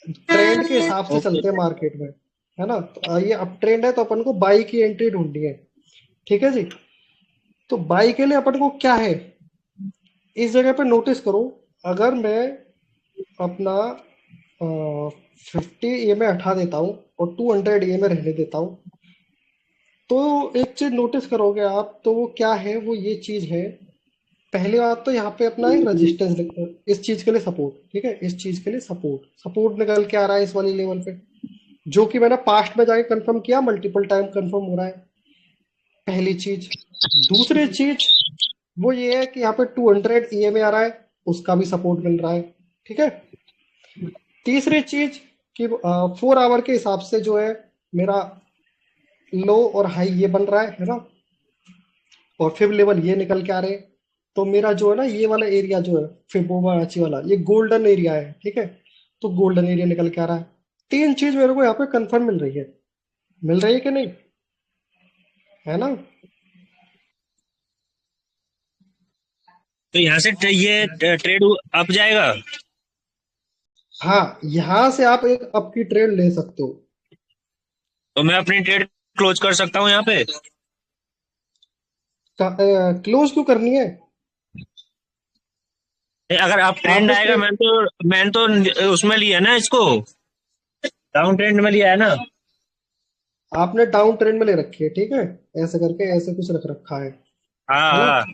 ट्रेंड के हिसाब से ओके। चलते हैं मार्केट में, है ना। तो ये अप ट्रेंड है तो अपन को बाई की एंट्री ढूंढनी है, ठीक है जी। तो बाई के लिए अपन को क्या है, इस जगह पे नोटिस करो। अगर मैं अपना 50 ई में हटा देता हूँ और 200 ई में रहने देता हूँ, तो एक चीज नोटिस करोगे आप, तो वो क्या है, वो ये चीज है। पहली बात तो यहाँ पे अपना एक रेजिस्टेंस, इस चीज के लिए सपोर्ट, ठीक है, इस चीज के लिए सपोर्ट सपोर्ट निकल के आ रहा है इस वाली लेवल पे, जो कि मैंने पास्ट में जाके कंफर्म किया, मल्टीपल टाइम कंफर्म हो रहा है। पहली चीज। दूसरी चीज वो ये है कि यहाँ पे 200 EMA आ रहा है, उसका भी सपोर्ट मिल रहा है, ठीक है। तीसरी चीज कि 4 आवर के हिसाब से जो है मेरा लो और हाई ये बन रहा है ना, और फिब लेवल ये निकल के आ रहे हैं। तो मेरा जो है ना ये वाला एरिया जो है फिबोनाची वाला, ये गोल्डन एरिया है, ठीक है। तो गोल्डन एरिया निकल के आ रहा है। तीन चीज मेरे को यहाँ पे कंफर्म मिल रही है कि नहीं, है ना। तो यहाँ से ये ट्रेड अप जाएगा। हाँ, यहाँ से आप एक अप की ट्रेड ले सकते हो। तो मैं अपनी ट्रेड क्लोज कर सकता हूँ यहाँ पे। क्लोज क्यों करनी है? अगर आप ट्रेंड आपने आएगा, ट्रेड, मैंने तो उसमें लिया ना इसको, डाउन ट्रेंड में लिया है ना। आपने डाउन ट्रेंड में ले रखी है, ठीक है, ऐसे करके ऐसे कुछ रख रखा हाँ है ना। हाँ।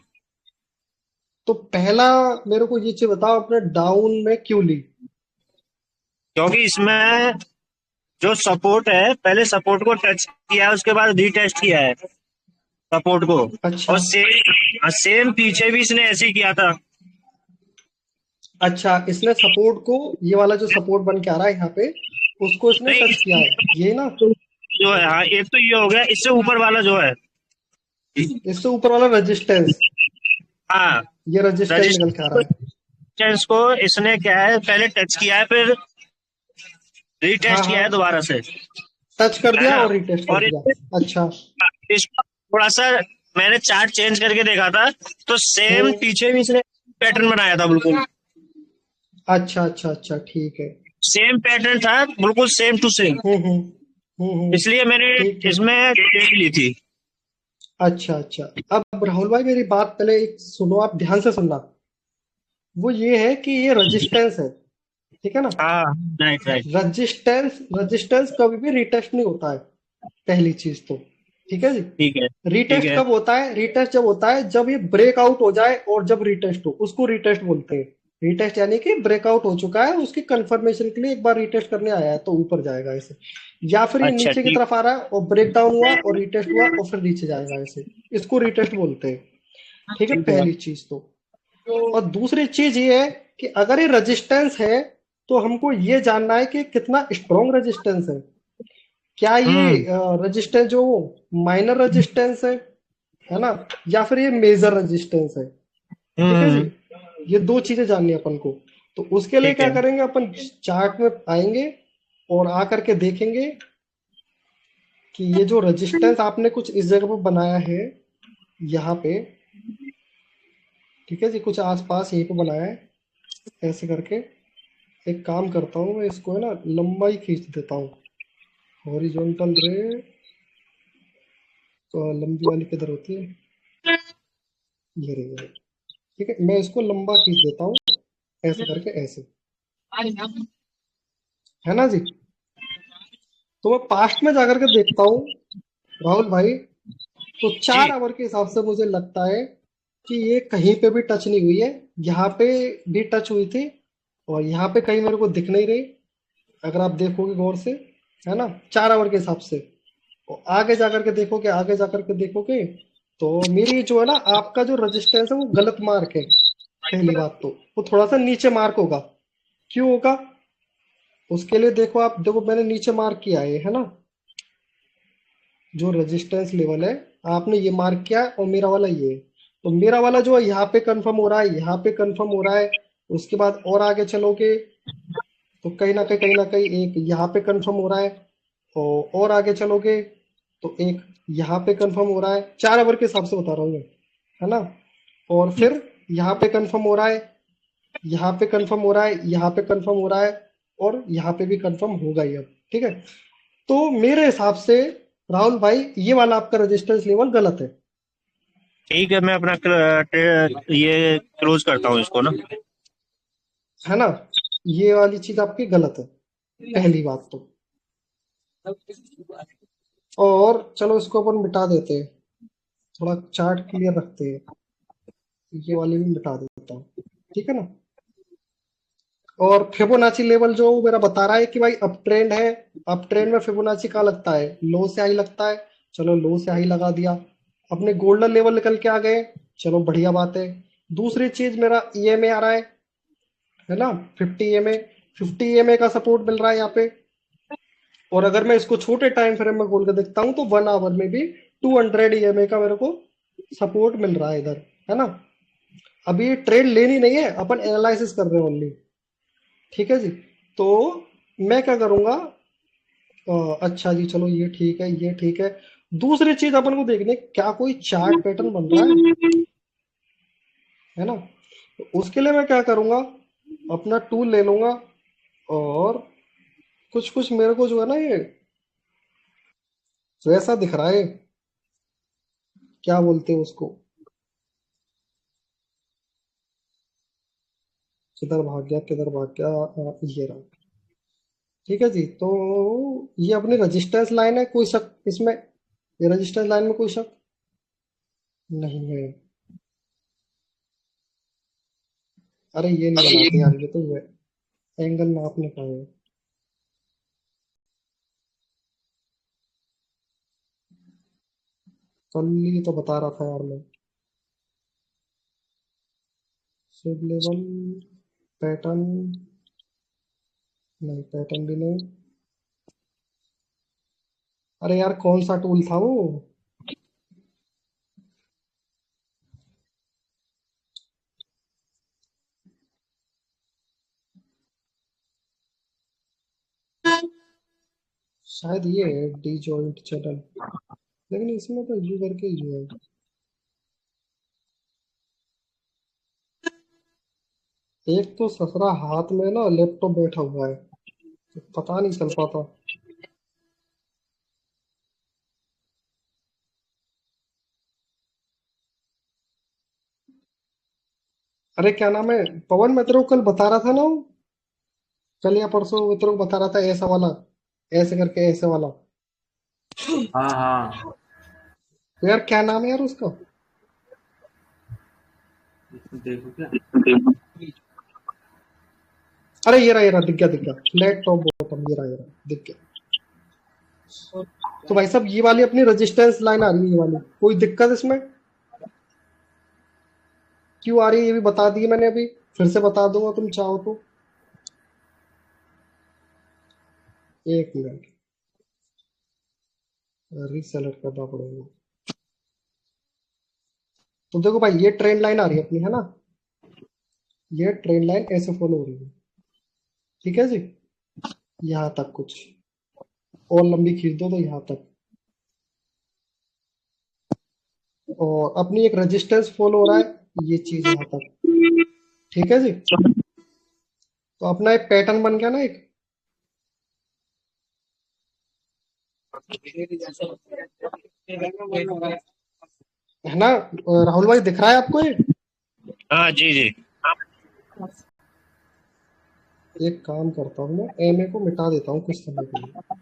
तो पहला मेरे को ये चीज बताओ, आपने डाउन में क्यों ली? क्योंकि इसमें जो सपोर्ट है, पहले सपोर्ट को टच किया है, उसके बाद रीटेस्ट किया है सपोर्ट को। अच्छा। और सेम सेम पीछे भी इसने ऐसे ही किया था। अच्छा, इसने सपोर्ट को, ये वाला जो सपोर्ट बन के आ रहा है यहाँ पे, उसको इसने नहीं, टच किया है, ये ना। जो है, हाँ, एक तो ये हो गया, इससे ऊपर वाला जो है। इससे ऊपर वाला रेजिस्टेंस, हाँ। ये रेजिस्टेंस निकल के आ रहा है। रजिस्टेंस को इसने क्या है, पहले टच किया है, फिर हाँ रीटेस्ट किया हाँ, है दोबारा से, टच कर है दिया ना। और रिटेस्ट कर और दिया। अच्छा। इसका थोड़ा सा मैंने चार्ट चेंज करके देखा था, तो सेम हम्म। पीछे भी इसने पैटर्न बनाया था, बिल्कुल अच्छा अच्छा अच्छा, ठीक है। सेम पैटर्न था, बिल्कुल सेम टू सेम। हम्म। इसलिए मैंने ठीक ठीक। इसमें ट्रेड ली थी। अच्छा अच्छा। अब राहुल भाई मेरी बात पहले एक सुनो, आप ध्यान से सुनना। वो ये है कि ये रेजिस्टेंस है, ठीक है ना। हाँ, राइट राइट। रेजिस्टेंस रेजिस्टेंस कभी भी रिटेस्ट नहीं होता है, पहली चीज तो, ठीक है जी। ठीक है ठीक रीटेस्ट है। कब होता है? रीटेस्ट जब होता है जब ये ब्रेकआउट हो जाए, और जब रीटेस्ट हो उसको रीटेस्ट बोलते हैं। रीटेस्ट यानी कि ब्रेकआउट हो चुका है, उसकी कंफर्मेशन के लिए एक बार रीटेस्ट करने आया है तो ऊपर जाएगा ऐसे। या फिर ये अच्छा नीचे की ठीक। तरफ आ रहा है और ब्रेक डाउन हुआ और रीटेस्ट हुआ और फिर नीचे जाएगा ऐसे, इसको रीटेस्ट बोलते हैं, ठीक है, ठीक है। पहली चीज तो। और दूसरी चीज ये है कि अगर ये रेजिस्टेंस है, तो हमको ये जानना है कि कितना स्ट्रॉन्ग रेजिस्टेंस है। क्या ये हम्म रेजिस्टेंस जो माइनर रेजिस्टेंस है ना, या फिर ये मेजर रेजिस्टेंस है, ठीक है जी। हम्म। ये दो चीजें जाननी है अपन को। तो उसके लिए ठीक क्या है। करेंगे, अपन चार्ट में आएंगे और आकर के देखेंगे कि ये जो रेजिस्टेंस आपने कुछ इस जगह पर बनाया है, यहाँ पे, ठीक है जी, कुछ आसपास यहीं पे बनाया है ऐसे करके। एक काम करता हूँ, मैं इसको है ना लंबाई खींच देता हूँ, हॉरिजॉन्टल रे। तो लंबी वाली किधर होती है? ये रही है। ठीक है, मैं इसको लंबा खींच देता हूँ ऐसे करके ऐसे, है ना जी। तो मैं पास्ट में जाकर के देखता हूँ राहुल भाई, तो चार जी। आवर के हिसाब से मुझे लगता है कि ये कहीं पे भी टच नहीं हुई है। यहाँ पे भी टच हुई थी, और यहाँ पे कहीं मेरे को दिख नहीं रही, अगर आप देखोगे गौर से, है ना, 4 आवर के हिसाब से। और आगे जाकर के देखोगे, आगे जाकर के देखोगे, तो मेरी जो है ना, आपका जो रेजिस्टेंस है वो गलत मार्क है। पहली बात तो वो थोड़ा सा नीचे मार्क होगा। क्यों होगा? उसके लिए देखो, आप देखो मैंने नीचे मार्क किया है ना, जो रेजिस्टेंस लेवल है आपने ये मार्क किया है, और मेरा वाला ये है। तो मेरा वाला जो है यहाँ पे कंफर्म हो रहा है, यहाँ पे कंफर्म हो रहा है। उसके बाद और आगे चलोगे तो कहीं ना कहीं एक यहाँ पे कंफर्म हो रहा है, और आगे चलोगे तो एक यहाँ पे कंफर्म हो रहा है। 4 आवर के हिसाब से बता रहा हूँ मैं, है ना। और फिर यहाँ पे कंफर्म हो रहा है, यहाँ पे कंफर्म हो रहा है, यहाँ पे कंफर्म हो रहा है, और यहाँ पे भी कंफर्म होगा ही अब, ठीक है। तो मेरे हिसाब से राहुल भाई ये वाला आपका रेजिस्टेंस लेवल गलत ठीक है, मैं अपना ये क्लोज करता हूँ इसको ना। है ना। ये वाली चीज आपकी गलत है, पहली बात तो। और चलो इसको अपन मिटा देते हैं, थोड़ा चार्ट क्लियर रखते हैं, ये वाली भी मिटा देता हूँ, ठीक है ना। और फिबोनाची लेवल जो मेरा बता रहा है कि भाई अप ट्रेंड है, अप ट्रेंड में फिबोनाची कहाँ लगता है, लो से हाई लगता है, चलो लो से हाई लगा दिया। अपने गोल्डन लेवल निकल के आ गए, चलो बढ़िया बात है। दूसरी चीज मेरा ईएमए आ रहा है ना, 50 EMA, 50 EMA का सपोर्ट मिल रहा है यहाँ पे। और अगर मैं इसको छोटे टाइम फ्रेम में खोल के देखता हूँ तो 1 आवर में भी 200 EMA का मेरे को सपोर्ट मिल रहा है इधर, है ना। अभी ये ट्रेड लेनी नहीं है, अपन एनालिसिस कर रहे हैं ओनली, ठीक है जी। तो मैं क्या करूंगा, अच्छा जी चलो ये ठीक है, ये ठीक है। दूसरी चीज अपन को देखने क्या कोई चार्ट पैटर्न बन रहा है ना। तो उसके लिए मैं क्या करूंगा, अपना टूल ले लूंगा, और कुछ कुछ मेरे को जो है ना ये वैसा दिख रहा है, क्या बोलते हैं उसको, किधर भाग गया किधर भाग गया, ये रहा। ठीक है जी, तो ये अपनी रजिस्टेंस लाइन है, कोई शक इसमें, ये रजिस्टेंस लाइन में कोई शक नहीं है। अरे ये नहीं बनाते यार, ये तो एंगल नापने का है। कल ही तो बता रहा था यार मैं, सिब लेवल, पैटर्न, नहीं पैटर्न भी नहीं। अरे यार कौन सा टूल था वो, शायद ये है डी जॉइंट चैनल, लेकिन इसमें तो यू करके यू है। एक तो ससुरा हाथ में ना लैपटॉप बैठा हुआ है, तो पता नहीं चल पाता। अरे क्या नाम है, पवन, मैं तेरे को कल बता रहा था ना वो, कल या परसों मैं तेरे को बता रहा था ऐसा वाला, ऐसे करके ऐसे वाला। हाँ हाँ। तो यार क्या नाम है यार उसका, देखो क्या। अरे ये रहा दिख गया दिख गया, फ्लैट टॉप बॉटम, ये रहा दिख गया। तो भाई साहब ये वाली अपनी रेजिस्टेंस लाइन आ रही है, ये वाली कोई दिक्कत इसमें क्यों आ रही है ये भी बता दी मैंने अभी, फिर से बता दूंगा तुम चाहो तो। एक मिनट, रीसेलेक्ट करना पड़ेगा। तो देखो भाई ये ट्रेंड लाइन आ रही है अपनी, है ना, ये ट्रेंड लाइन ऐसे फॉलो हो रही है, ठीक है जी, यहाँ तक कुछ, और लंबी खींच दो तो यहाँ तक। और अपनी एक रेजिस्टेंस फॉलो हो रहा है ये चीज यहाँ तक, ठीक है जी। तो अपना एक पैटर्न बन गया ना एक, है ना। राहुल भाई दिख रहा है आपको ये, हाँ जी जी। एक काम करता हूँ मैं एमए को मिटा देता हूँ कुछ समय के लिए।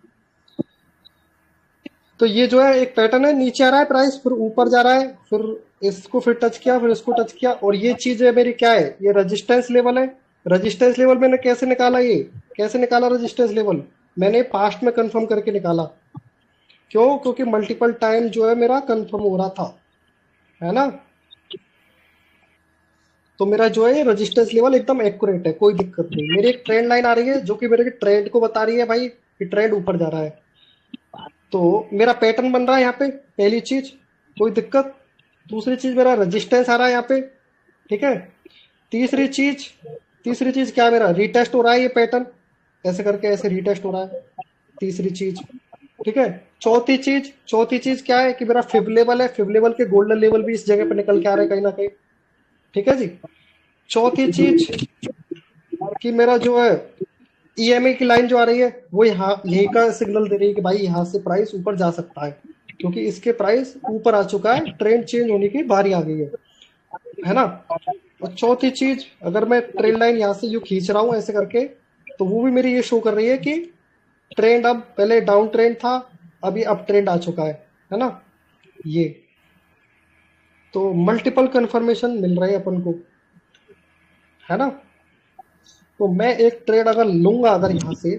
तो ये जो है एक पैटर्न है, नीचे आ रहा है प्राइस, फिर ऊपर जा रहा है, फिर इसको फिर टच किया, फिर इसको टच किया, और ये चीज है मेरी क्या है, ये रेजिस्टेंस लेवल है। रेजिस्टेंस लेवल मैंने कैसे निकाला, ये कैसे निकाला रेजिस्टेंस लेवल, मैंने पास्ट में कंफर्म करके निकाला। क्यों, क्योंकि मल्टीपल टाइम जो है मेरा कंफर्म हो रहा था, है ना। तो मेरा जो है रेजिस्टेंस लेवल एकदम एक्यूरेट है, कोई दिक्कत नहीं। मेरी एक ट्रेंड लाइन आ रही है जो कि मेरे ट्रेंड को बता रही है भाई कि ट्रेंड ऊपर जा रहा है। तो मेरा पैटर्न बन रहा है यहाँ पे, पहली चीज, कोई दिक्कत। दूसरी चीज मेरा रेजिस्टेंस आ रहा है यहाँ पे, ठीक है। तीसरी चीज, तीसरी चीज क्या है, मेरा रीटेस्ट हो रहा है ये पैटर्न, ऐसे करके ऐसे रीटेस्ट हो रहा है, तीसरी चीज, ठीक है। चौथी चीज, चौथी चीज क्या है कि मेरा फिब लेवल है, फिब लेवल के गोल्डन लेवल भी इस जगह पे निकल के आ रहे हैं कहीं ना कहीं, ठीक है जी। चौथी चीज कि मेरा जो है ईएमए की लाइन जो आ रही है वो यहाँ यही का सिग्नल दे रही है कि भाई यहाँ से प्राइस ऊपर जा सकता है, क्योंकि इसके प्राइस ऊपर आ चुका है, ट्रेंड चेंज होने की बारी आ गई है ना। और चौथी चीज, अगर मैं ट्रेंड लाइन यहाँ से यू खींच रहा हूँ ऐसे करके, तो वो भी मेरी ये शो कर रही है कि ट्रेंड अब पहले डाउन ट्रेंड था, अभी अप ट्रेंड आ चुका है ना, ये तो मल्टीपल कंफर्मेशन मिल रहे हैं अपन को, है ना। तो मैं एक ट्रेड अगर लूंगा अगर यहाँ से,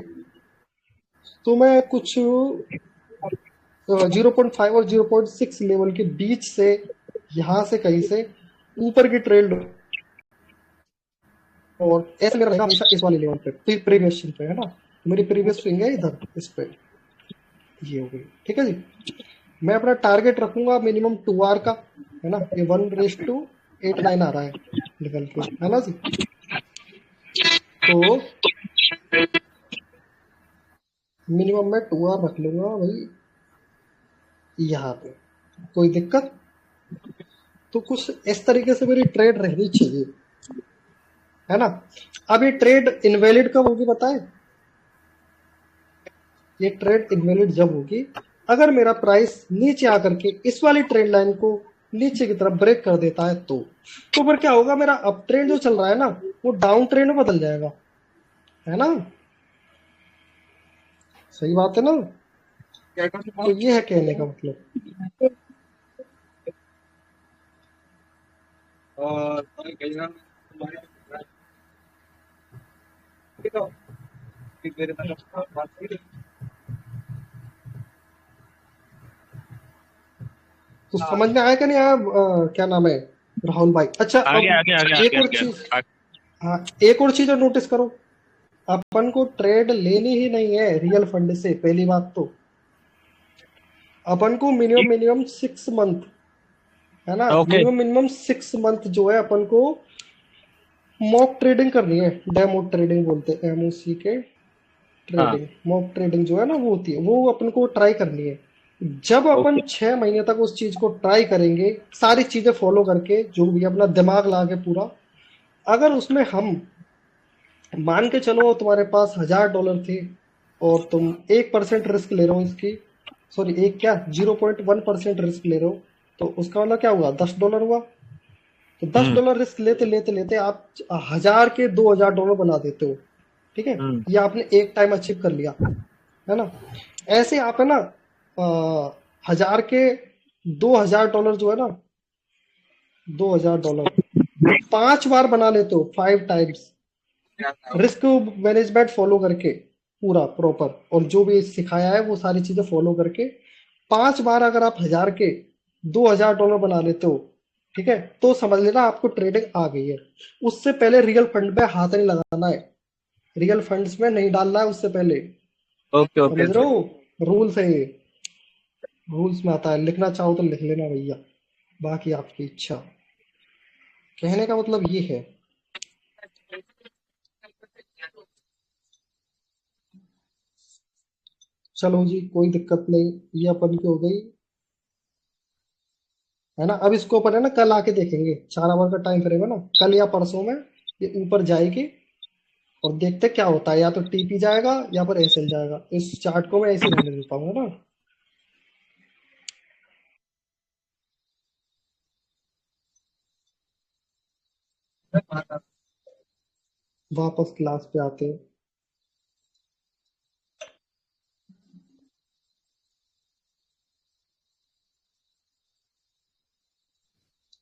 तो मैं कुछ 0.5 और 0.6 लेवल के बीच से, यहाँ से कहीं से ऊपर की ट्रेड, और ऐसे मेरा रहेगा हमेशा इस वाले लेवल पे, प्रीवियस पे, है ना। तो मेरी प्रीवियस स्विंग है इधर इस पे, ये हो गई, ठीक है जी। मैं अपना टारगेट रखूंगा मिनिमम 2 आर का, है ना। ये 1:8 9 आ रहा है निकल के, है ना जी। तो मिनिमम मैं 2 आर रख लूंगा भाई यहाँ पे, कोई दिक्कत। तो कुछ इस तरीके से मेरी ट्रेड रहनी चाहिए, है ना। अब ये ट्रेड इनवैलिड कब होगी पता है? ये ट्रेड इनवैलिड जब होगी अगर मेरा प्राइस नीचे आकर के इस वाली ट्रेंड लाइन को नीचे की तरफ ब्रेक कर देता है तो फिर क्या होगा, मेरा अप ट्रेंड जो चल रहा है ना वो डाउन ट्रेंड में बदल जाएगा, है ना। सही बात है ना। तो ये है कहने का मतलब। और तो समझ में आया कि नहीं आया? क्या नाम है राहुल भाई? अच्छा, आगे अब आगे आगे एक आगे और आगे चीज, आगे। हाँ एक और चीज नोटिस करो, अपन को ट्रेड लेनी ही नहीं है रियल फंड से। पहली बात तो अपन को मिनिमम ठीक। मिनिमम 6 मंथ, है ना, ओके। मिनिमम मिनिमम 6 मंथ जो है अपन को मॉक ट्रेडिंग करनी है। डेमो ट्रेडिंग बोलते हैं, एमओसी के हाँ। ट्रेडिंग, मॉक ट्रेडिंग जो है ना वो होती है, वो अपन को ट्राई करनी है। जब अपन ओके। 6 महीने तक उस चीज को ट्राई करेंगे, सारी चीजें फॉलो करके, जो भी अपना दिमाग लगा के पूरा, अगर उसमें हम मान के चलो तुम्हारे पास $1000 थे और तुम 1% रिस्क ले रहे हो इसकी, सॉरी एक क्या 0.1% रिस्क ले रहे हो, तो उसका मतलब क्या हुआ, $10 हुआ। तो दस हम्म। डॉलर रिस्क लेते लेते लेते आप 1000 के $2000 बना देते हो, ठीक है। हम्म। ये आपने एक टाइम अचीव कर लिया, है ना। ऐसे आप है ना 1000 के $2000 जो है ना, $2000 5 बार बना लेते हो, 5 टाइम्स, रिस्क मैनेजमेंट फॉलो करके पूरा प्रॉपर, और जो भी सिखाया है वो सारी चीजें फॉलो करके 5 बार अगर आप 1000 के $2000 बना लेते हो, ठीक है, तो समझ लेना आपको ट्रेडिंग आ गई है। उससे पहले रियल फंड पे हाथ नहीं लगाना है, रियल फंड्स में नहीं डालना है उससे पहले। ओके ओके समझ रहे सर। हो, रूल्स है ये, रूल्स में आता है। लिखना चाहो तो लिख लेना भैया, बाकी आपकी इच्छा। कहने का मतलब ये है। चलो जी, कोई दिक्कत नहीं, ये अपन की हो गई, है ना। अब इसको अपन है ना कल आके देखेंगे, 4 आवर का टाइम फ्रेम है ना, कल या परसों में ये ऊपर जाएगी, और देखते क्या होता है, या तो टीपी जाएगा या फिर एसएल जाएगा। इस चार्ट को मैं ऐसे ही रहने देता हूँ, है ना। वापस क्लास पे आते हैं।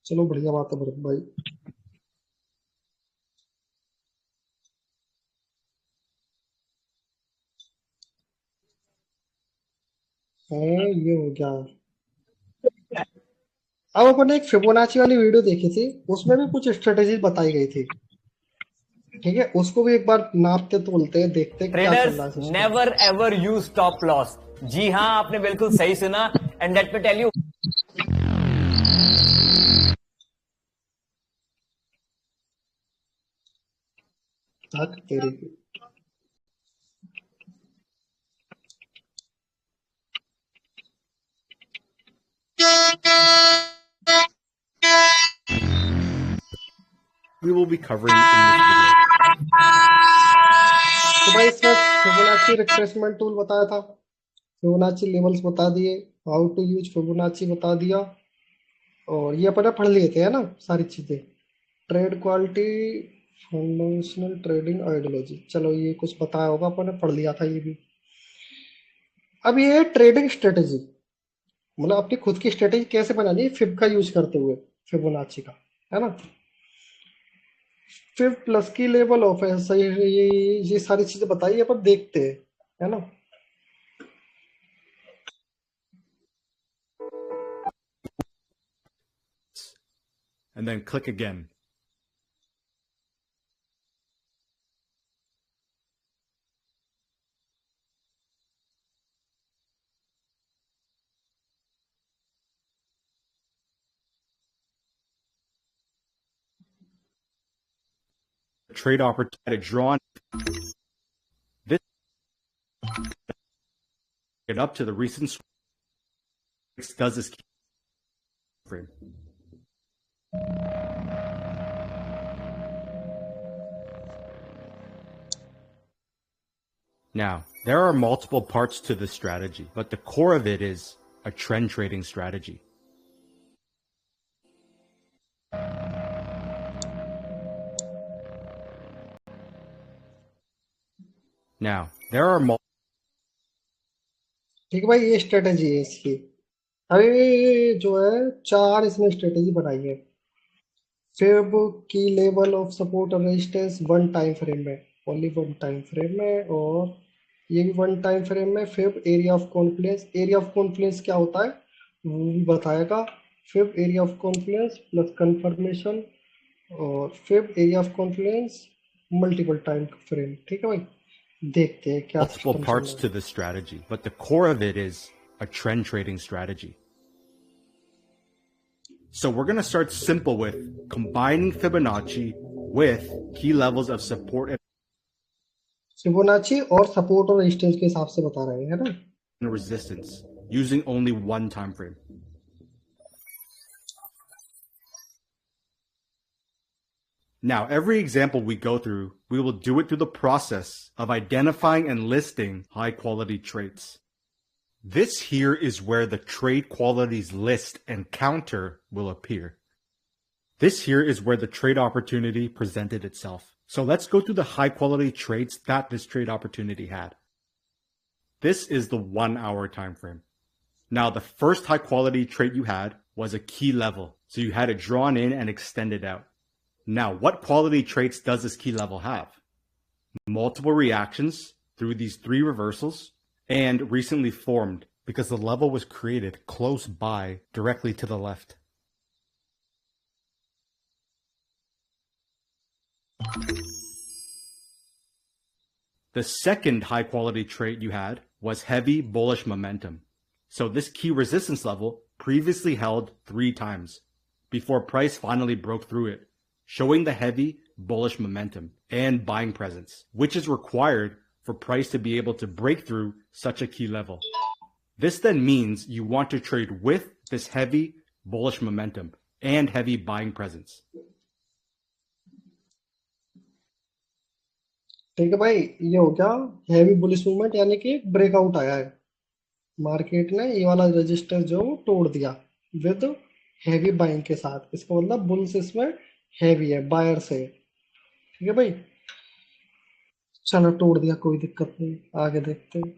चलो बढ़िया बात है भरत भाई। है, ये हो गया। अब अपन ने एक फिबोनाची वाली वीडियो देखी थी, उसमें भी कुछ स्ट्रेटेजी बताई गई थी, ठीक है, उसको भी एक बार नापते तोलते हैं, देखते हैं क्या चल ट्रेडर्स रहा है system. Never ever use stop loss. जी हां, आपने बिल्कुल सही सुना। And let me tell you, तक तेरी की। We will be covering in this video. तो भाई इसमें फिबोनाची रिट्रेसमेंट टूल बताया था, फिबोनाची लेवल्स बता दिए, हाउ टू यूज फिबोनाची बता दिया, और ये अपन ने पढ़ लिए थे, है ना सारी चीजें। Trade quality, fundamental trading ideology, चलो ये कुछ बताया होगा, अपन ने पढ़ लिया था ये भी। अब ये है ट्रेडिंग स्ट्रेटेजी, मतलब अपनी खुद की स्ट्रेटेजी कैसे बनानी है फिब का यूज करते हुए, फिबोनाची का, है ना। फिब प्लस की लेवल ऑफ ऐसा ये सारी चीजें बताइए, अपन देखते हैं, है ना। And then click again. Trade opportunity drawn this get up to the recent swings does this frame. Now, there are multiple parts to this strategy, but the core of it is a trend trading strategy. Now, there are ठीक है भाई, ये strategy है इसकी। अभी जो है 4 इसमें स्ट्रेटेजी बनाई है। फिब की लेवल ऑफ सपोर्ट और रेजिस्टेंस 1 टाइम फ्रेम में, ओनली 1 टाइम फ्रेम में, और ये भी 1 टाइम फ्रेम में। Fib area of confluence, area of confluence क्या होता है वो भी बताएगा। Fib area of confluence plus confirmation, और fib area of confluence multiple time frame. ठीक है भाई, देखते हैं क्या multiple सिस्टम चल parts रहा to है। this strategy, but the core of it is a trend trading strategy. So we're going to start simple with combining Fibonacci with key levels of support Fibonacci और support और resistance के हिसाब से बता रहे हैं, है ना। and resistance using only one time frame. Now, every example we go through, we will do it through the process of identifying and listing high quality traits. This here is where the trade qualities list and counter will appear. This here is where the trade opportunity presented itself. So let's go through the high quality traits that this trade opportunity had. This is the 1 hour time frame. Now, the first high quality trait you had was a key level. So you had it drawn in and extended out. Now, what quality traits does this key level have? Multiple reactions through these 3 reversals and recently formed because the level was created close by directly to the left. The second high quality trait you had was heavy bullish momentum. So this key resistance level previously held 3 times before price finally broke through it, showing the heavy bullish momentum and buying presence, which is required for price to be able to break through such a key level. This then means you want to trade with this heavy bullish momentum and heavy buying presence. ठीक है भाई, ये हो गया heavy bullish movement, यानी कि breakout आया है, मार्केट ने ये वाला रजिस्टर जो तोड़ दिया विद हैवी बाइंग के साथ। इसका मतलब बुल्स इसमें हैवी है, बायर से। ठीक है भाई, चलो तोड़ दिया, कोई दिक्कत नहीं, आगे देखते हैं।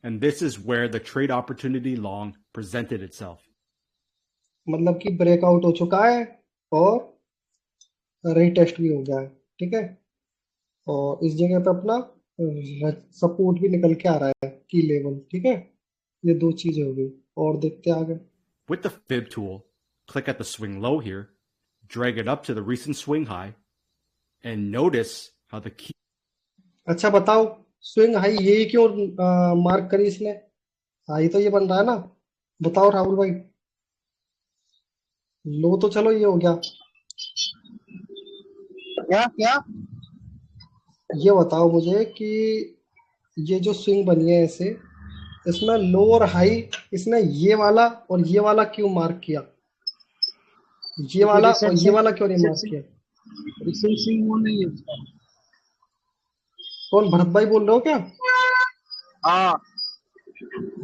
And this is where the trade opportunity long presented itself. मतलब कि ब्रेकआउट हो चुका है और रीटेस्ट भी हो गया है। ठीक है, और इस जगह पे अपना सपोर्ट भी निकल के आ रहा है, की लेवल। ठीक है, ये 2 चीजें हो गई, और देखते हैं आगे। With the fib tool, click at the swing low here, drag it up to the recent swing high, and notice how the key अच्छा बताओ, स्विंग हाई ये क्यों मार्क करी इसने? हाई तो ये बन रहा है ना, बताओ राहुल भाई। लो तो चलो ये हो गया, क्या क्या ये बताओ मुझे कि ये जो स्विंग बनी है ऐसे, इसमें लो और हाई इसने ये वाला और ये वाला क्यों मार्क किया? ये वाला और ये वाला क्यों नहीं मार्क किया? कौन, भरत भाई बोल रहे हो क्या? हाँ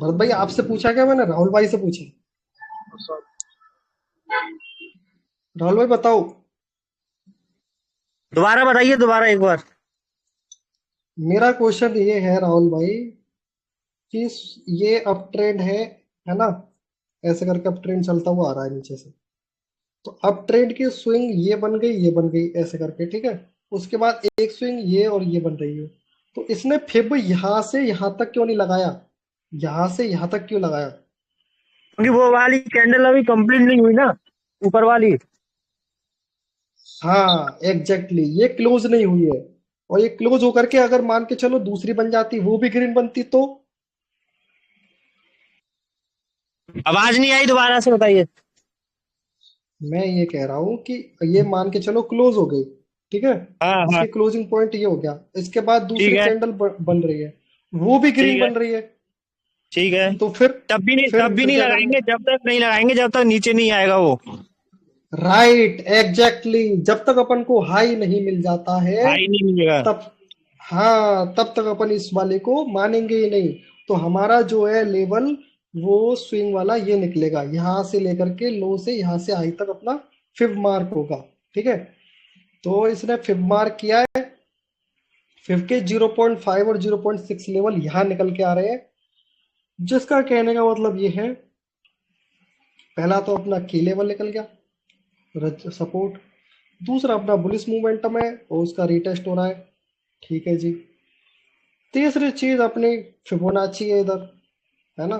भरत भाई आपसे पूछा क्या मैंने? राहुल भाई से पूछा। राहुल भाई बताओ। दोबारा बताइए, दोबारा एक बार। मेरा क्वेश्चन ये है राहुल भाई कि ये अप ट्रेंड है ना, ऐसे करके अप ट्रेंड चलता हुआ आ रहा है नीचे से। तो अप ट्रेंड की स्विंग ये बन गई, ये बन गई ऐसे करके, ठीक है। उसके बाद एक स्विंग ये और ये बन रही है। तो इसने फिब यहां से यहां तक क्यों नहीं लगाया, यहां से यहां तक क्यों लगाया? क्योंकि वो वाली कैंडल अभी कंप्लीट नहीं हुई ना, ऊपर वाली। हाँ एग्जैक्टली ये क्लोज नहीं हुई है। और ये क्लोज होकर के अगर मान के चलो दूसरी बन जाती, वो भी ग्रीन बनती, तो आवाज नहीं आई, दोबारा से बताइए। मैं ये कह रहा हूँ कि ये मान के चलो क्लोज हो गई, ठीक है। हाँ हाँ। इसकी क्लोजिंग पॉइंट ये हो गया, इसके बाद ठीक दूसरी है। कैंडल बन रही है, वो भी ग्रीन ठीक है। बन रही है। ठीक है। तो फिर तब भी नहीं क्या करेंगे? लगाएंगे, जब तक नहीं लगाएंगे जब तक नीचे नहीं आएगा वो। राइट एग्जैक्टली, जब तक अपन को हाई नहीं मिल जाता है भाई नहीं मिलेगा। तब, हाँ तब तक अपन इस वाले को मानेंगे ही नहीं। तो हमारा जो है लेवल वो स्विंग वाला ये निकलेगा, यहां से लेकर के लो से यहां से हाई तक अपना फिब मार्क होगा, ठीक है। तो इसने फिब मार्क किया है, फिब के 0.5 और 0.6 लेवल यहां निकल के आ रहे हैं। जिसका कहने का मतलब ये है, पहला तो अपना की लेवल निकल गया सपोर्ट, दूसरा अपना बुलिश मोमेंटम है और उसका रिटेस्ट हो रहा है, ठीक है जी। तीसरी चीज अपनी फिबोनाची है इधर, है ना,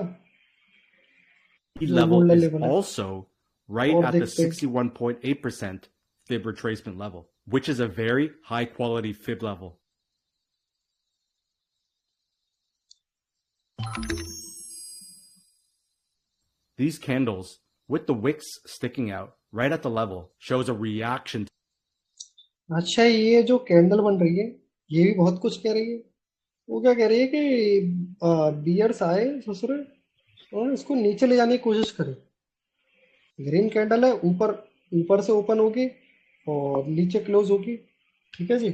जो level गोल्डन is लेवल है। also right और at the देखते हैं 61.8% fib retracement level, which is a very high quality fib level. These candles, with the wicks sticking out right at the level, shows a reaction. अच्छा ये जो candle बन रही है ये भी बहुत कुछ कह रही है। वो क्या कह रही है कि बियर्स आए ससुर और इसको नीचे ले जाने की कोशिश करे। ग्रीन कैंडल है, ऊपर ऊपर से ओपन होगी और नीचे क्लोज होगी, ठीक है जी।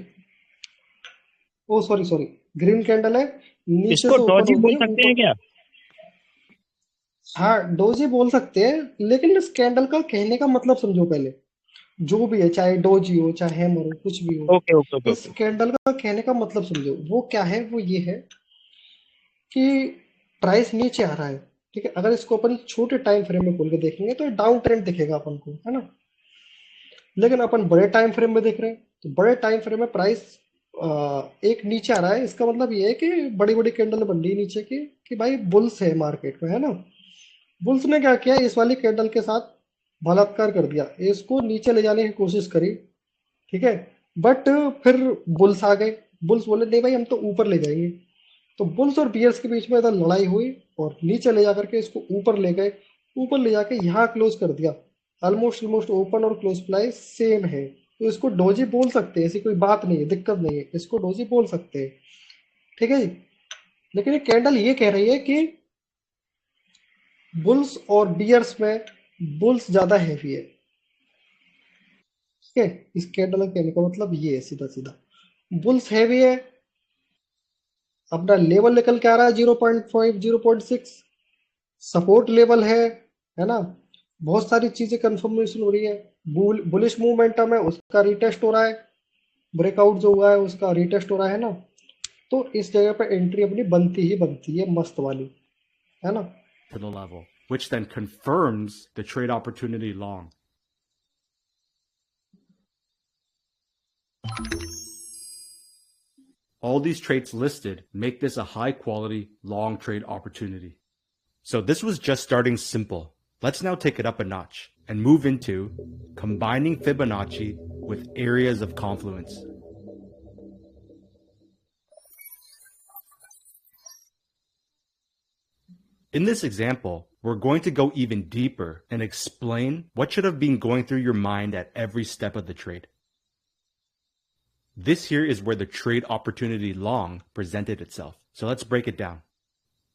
ओ सॉरी सॉरी, ग्रीन कैंडल है, नीचे इसको से ओपन डॉजी बोल होगी सकते हैं ऊपर। क्या? हाँ डोजी बोल सकते हैं, लेकिन इस कैंडल का कहने का मतलब समझो पहले। जो भी है, चाहे डोजी हो चाहे हैमर हो कुछ भी हो, ओके ओके ओके इस ओके। कैंडल का कहने का मतलब समझो। वो क्या है, वो ये है कि प्राइस नीचे आ रहा है, ठीक है। अगर इसको अपन छोटे टाइम फ्रेम में खोल के देखेंगे तो डाउन ट्रेंड दिखेगा अपन को, है ना। लेकिन अपन बड़े टाइम फ्रेम में देख रहे हैं, तो बड़े टाइम फ्रेम में प्राइस एक नीचे आ रहा है। इसका मतलब ये है कि बड़ी बड़ी कैंडल बन रही है नीचे की, कि भाई बुल्स है मार्केट में, है ना। बुल्स ने क्या किया, इस वाली कैंडल के साथ बलात्कार कर दिया, इसको नीचे ले जाने की कोशिश करी, ठीक है। बट फिर बुल्स आ गए, बुल्स बोले नहीं भाई हम तो ऊपर ले जाएंगे। तो बुल्स और बियर्स के बीच में इधर लड़ाई हुई और नीचे ले जाकर के इसको ऊपर ले गए, ऊपर ले जाके यहाँ क्लोज कर दिया। ऑलमोस्ट ऑलमोस्ट ओपन और क्लोज प्राइस सेम है, तो इसको डोजी बोल सकते हैं, ऐसी कोई बात नहीं है, दिक्कत नहीं है, इसको डोजी बोल सकते हैं, ठीक है जी। लेकिन ये कैंडल ये कह रही है कि बुल्स और बियर्स में बुल्स ज्यादा हैवी है, ठीक है। इस कैंडल का कहने का मतलब ये है सीधा सीधा, बुल्स हैवी है। अपना लेवल निकल के आ रहा है 0.5 0.6, सपोर्ट लेवल है ना। बहुत सारी चीजें कंफर्मेशन हो रही है, बुलिश मूवमेंटम है उसका रिटेस्ट हो रहा है, ब्रेकआउट जो हुआ है उसका रिटेस्ट हो रहा है ना। तो इस जगह पे एंट्री अपनी बनती ही बनती है मस्त वाली, है ना। To the level, which then confirms the trade opportunity long. All these traits listed make this a high quality long trade opportunity. So this was just starting simple. Let's now take it up a notch and move into combining Fibonacci with areas of confluence. In this example, we're going to go even deeper and explain what should have been going through your mind at every step of the trade. This here is where the trade opportunity long presented itself. So let's break it down.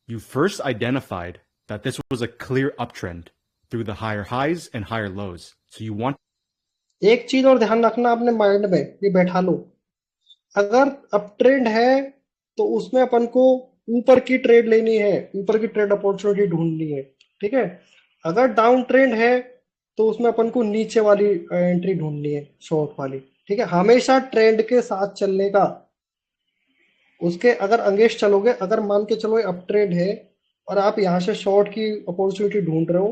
You first identified that this was a clear uptrend through the higher highs and higher lows. So you want एक चीज और ध्यान रखना अपने mind में, ये बैठा लो। अगर अप ट्रेंड है तो उसमें अपन को ऊपर की ट्रेड लेनी है, ऊपर की ट्रेड अपॉर्चुनिटी ढूंढनी है, ठीक है। अगर डाउन ट्रेंड है तो उसमें अपन को नीचे वाली एंट्री ढूंढनी है, शॉर्ट वाली, ठीक है। हमेशा ट्रेंड के साथ चलने का उसके अगर अंगेंस्ट चलोगे, अगर मान के चलो अप ट्रेंड है और आप यहाँ से शॉर्ट की अपॉर्चुनिटी ढूंढ रहे हो,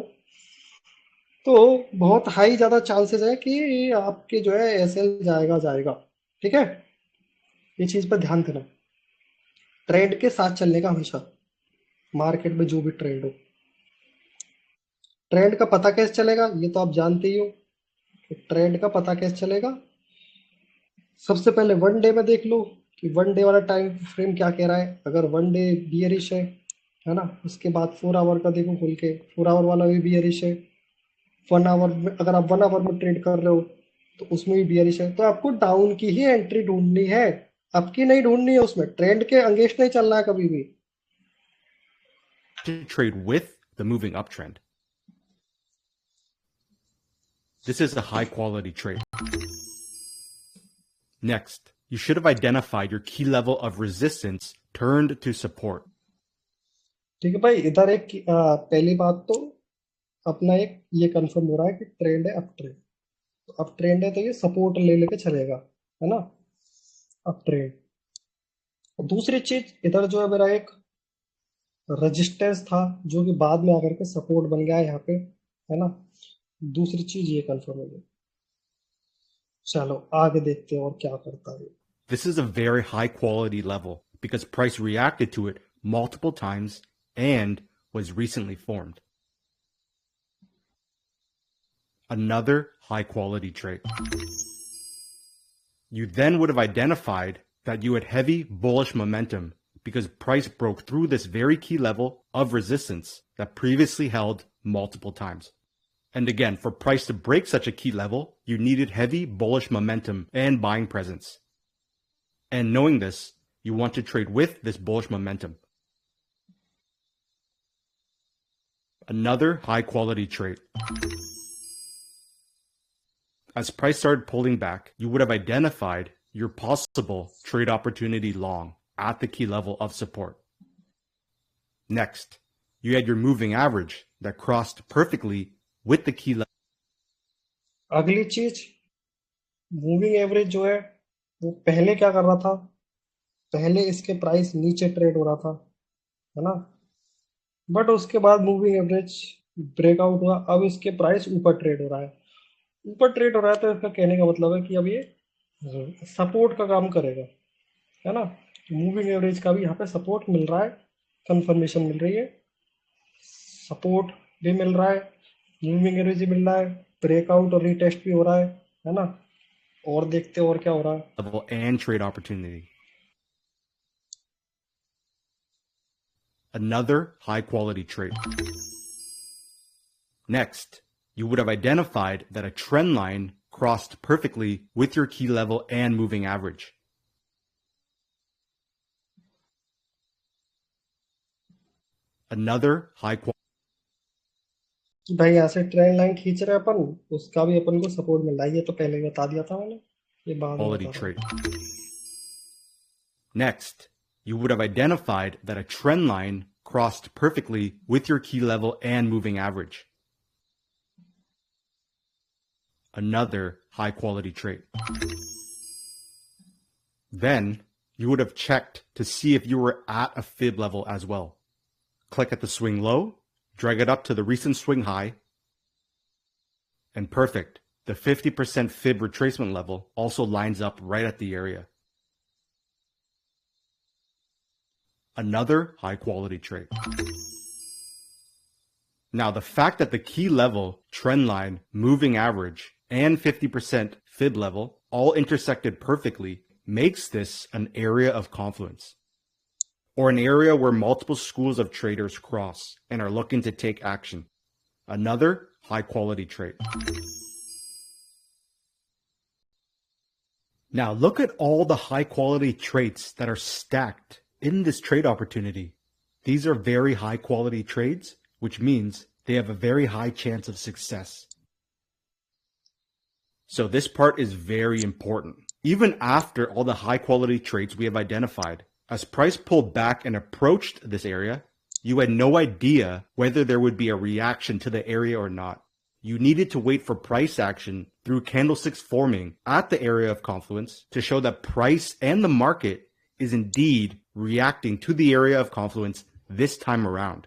तो बहुत हाई ज़्यादा चांसेस है कि आपके जो है एसएल जाएगा जाएगा। ठीक है, ये चीज़ पर ध्यान देना, ट्रेंड के साथ चलने का हमेशा, मार्केट में जो भी ट्रेंड हो। ट्रेंड का पता कैसे चलेगा, ये तो आप जानते ही हो कि ट्रेंड का पता कैसे चलेगा। सबसे पहले वन डे में देख लो कि वन डे वाला टाइम फ्रेम क्या कह रहा है। अगर वन डे बियरिश है ना, उसके बाद 4 आवर का देखो खुल के, 4 आवर वाला भी बियरिश है। 1 आवर में, अगर आप 1 आवर में ट्रेड कर रहे हो तो उसमें भी बियरिश है। तो आपको डाउन की ही एंट्री ढूंढनी है, आपकी नहीं ढूंढनी है, उसमें ट्रेंड के अगेंस्ट नहीं चलना है कभी भी। To trade with the moving uptrend. This is a high quality trade. Next, you should have identified your key level of resistance turned to support. ठीक है भाई, इधर एक पहली बात तो अपना एक ये कंफर्म हो रहा है कि ट्रेंड है अप ट्रेंड। तो अप ट्रेंड है तो ये सपोर्ट ले लेके चलेगा, है ना, अप ट्रेंड। दूसरी चीज इधर जो है मेरा एक रेजिस्टेंस था जो कि बाद में आकर के सपोर्ट बन गया है यहाँ पे, है ना। दूसरी चीज ये कंफर्म हो गई। चलो आगे देखते हैं और क्या करता है। This is a very high quality level because price reacted to it multiple times and was recently formed. Another high quality trade. You then would have identified that you had heavy bullish momentum because price broke through this very key level of resistance that previously held multiple times. And again, for price to break such a key level, you needed heavy bullish momentum and buying presence. And knowing this, you want to trade with this bullish momentum. Another high quality trade. As price started pulling back, you would have identified your possible trade opportunity long at the key level of support. Next, you had your moving average that crossed perfectly with the key level. अगली चीज, moving average जो है वो पहले क्या कर रहा था, पहले इसके प्राइस नीचे ट्रेड हो रहा था, है ना, बट उसके बाद मूविंग एवरेज ब्रेकआउट हुआ, अब इसके प्राइस ऊपर ट्रेड हो रहा है। ऊपर ट्रेड हो रहा है तो इसका कहने का मतलब है कि अब ये सपोर्ट का काम करेगा, है ना। मूविंग एवरेज का भी यहाँ पे सपोर्ट मिल रहा है, कंफर्मेशन मिल रही है, सपोर्ट भी मिल रहा है, मूविंग एवरेज भी मिल रहा है, ब्रेकआउट और रीटेस्ट भी हो रहा है ना। और देखते हैं और क्या हो रहा है। Level and trade opportunity. Another high quality trade. Next, you would have identified that a trend line crossed perfectly with your key level and moving average. Another high quality भाई यहाँ से ट्रेंड लाइन खींच रहे हैं अपन, उसका भी अपन को support मिल रहा है, ये तो पहले ही बता दिया था मैंने, ये बाद में बता trade. रहा हूँ। Next, you would have identified that a trend line crossed perfectly with your key level and moving average. Another high quality trade. Then you would have checked to see if you were at a fib level as well. Click at the swing low, drag it up to the recent swing high, and perfect. The 50% fib retracement level also lines up right at the area. Another high quality trade. Now, the fact that the key level, trend line, moving average, and 50% fib level all intersected perfectly makes this an area of confluence, or an area where multiple schools of traders cross and are looking to take action. Another high quality trade. Now, look at all the high quality traits that are stacked in this trade opportunity. These are very high quality trades, which means they have a very high chance of success. So this part is very important. Even after all the high quality trades we have identified, as price pulled back and approached this area, you had no idea whether there would be a reaction to the area or not. You needed to wait for price action through candlesticks forming at the area of confluence to show that price and the market is indeed reacting to the area of confluence this time around.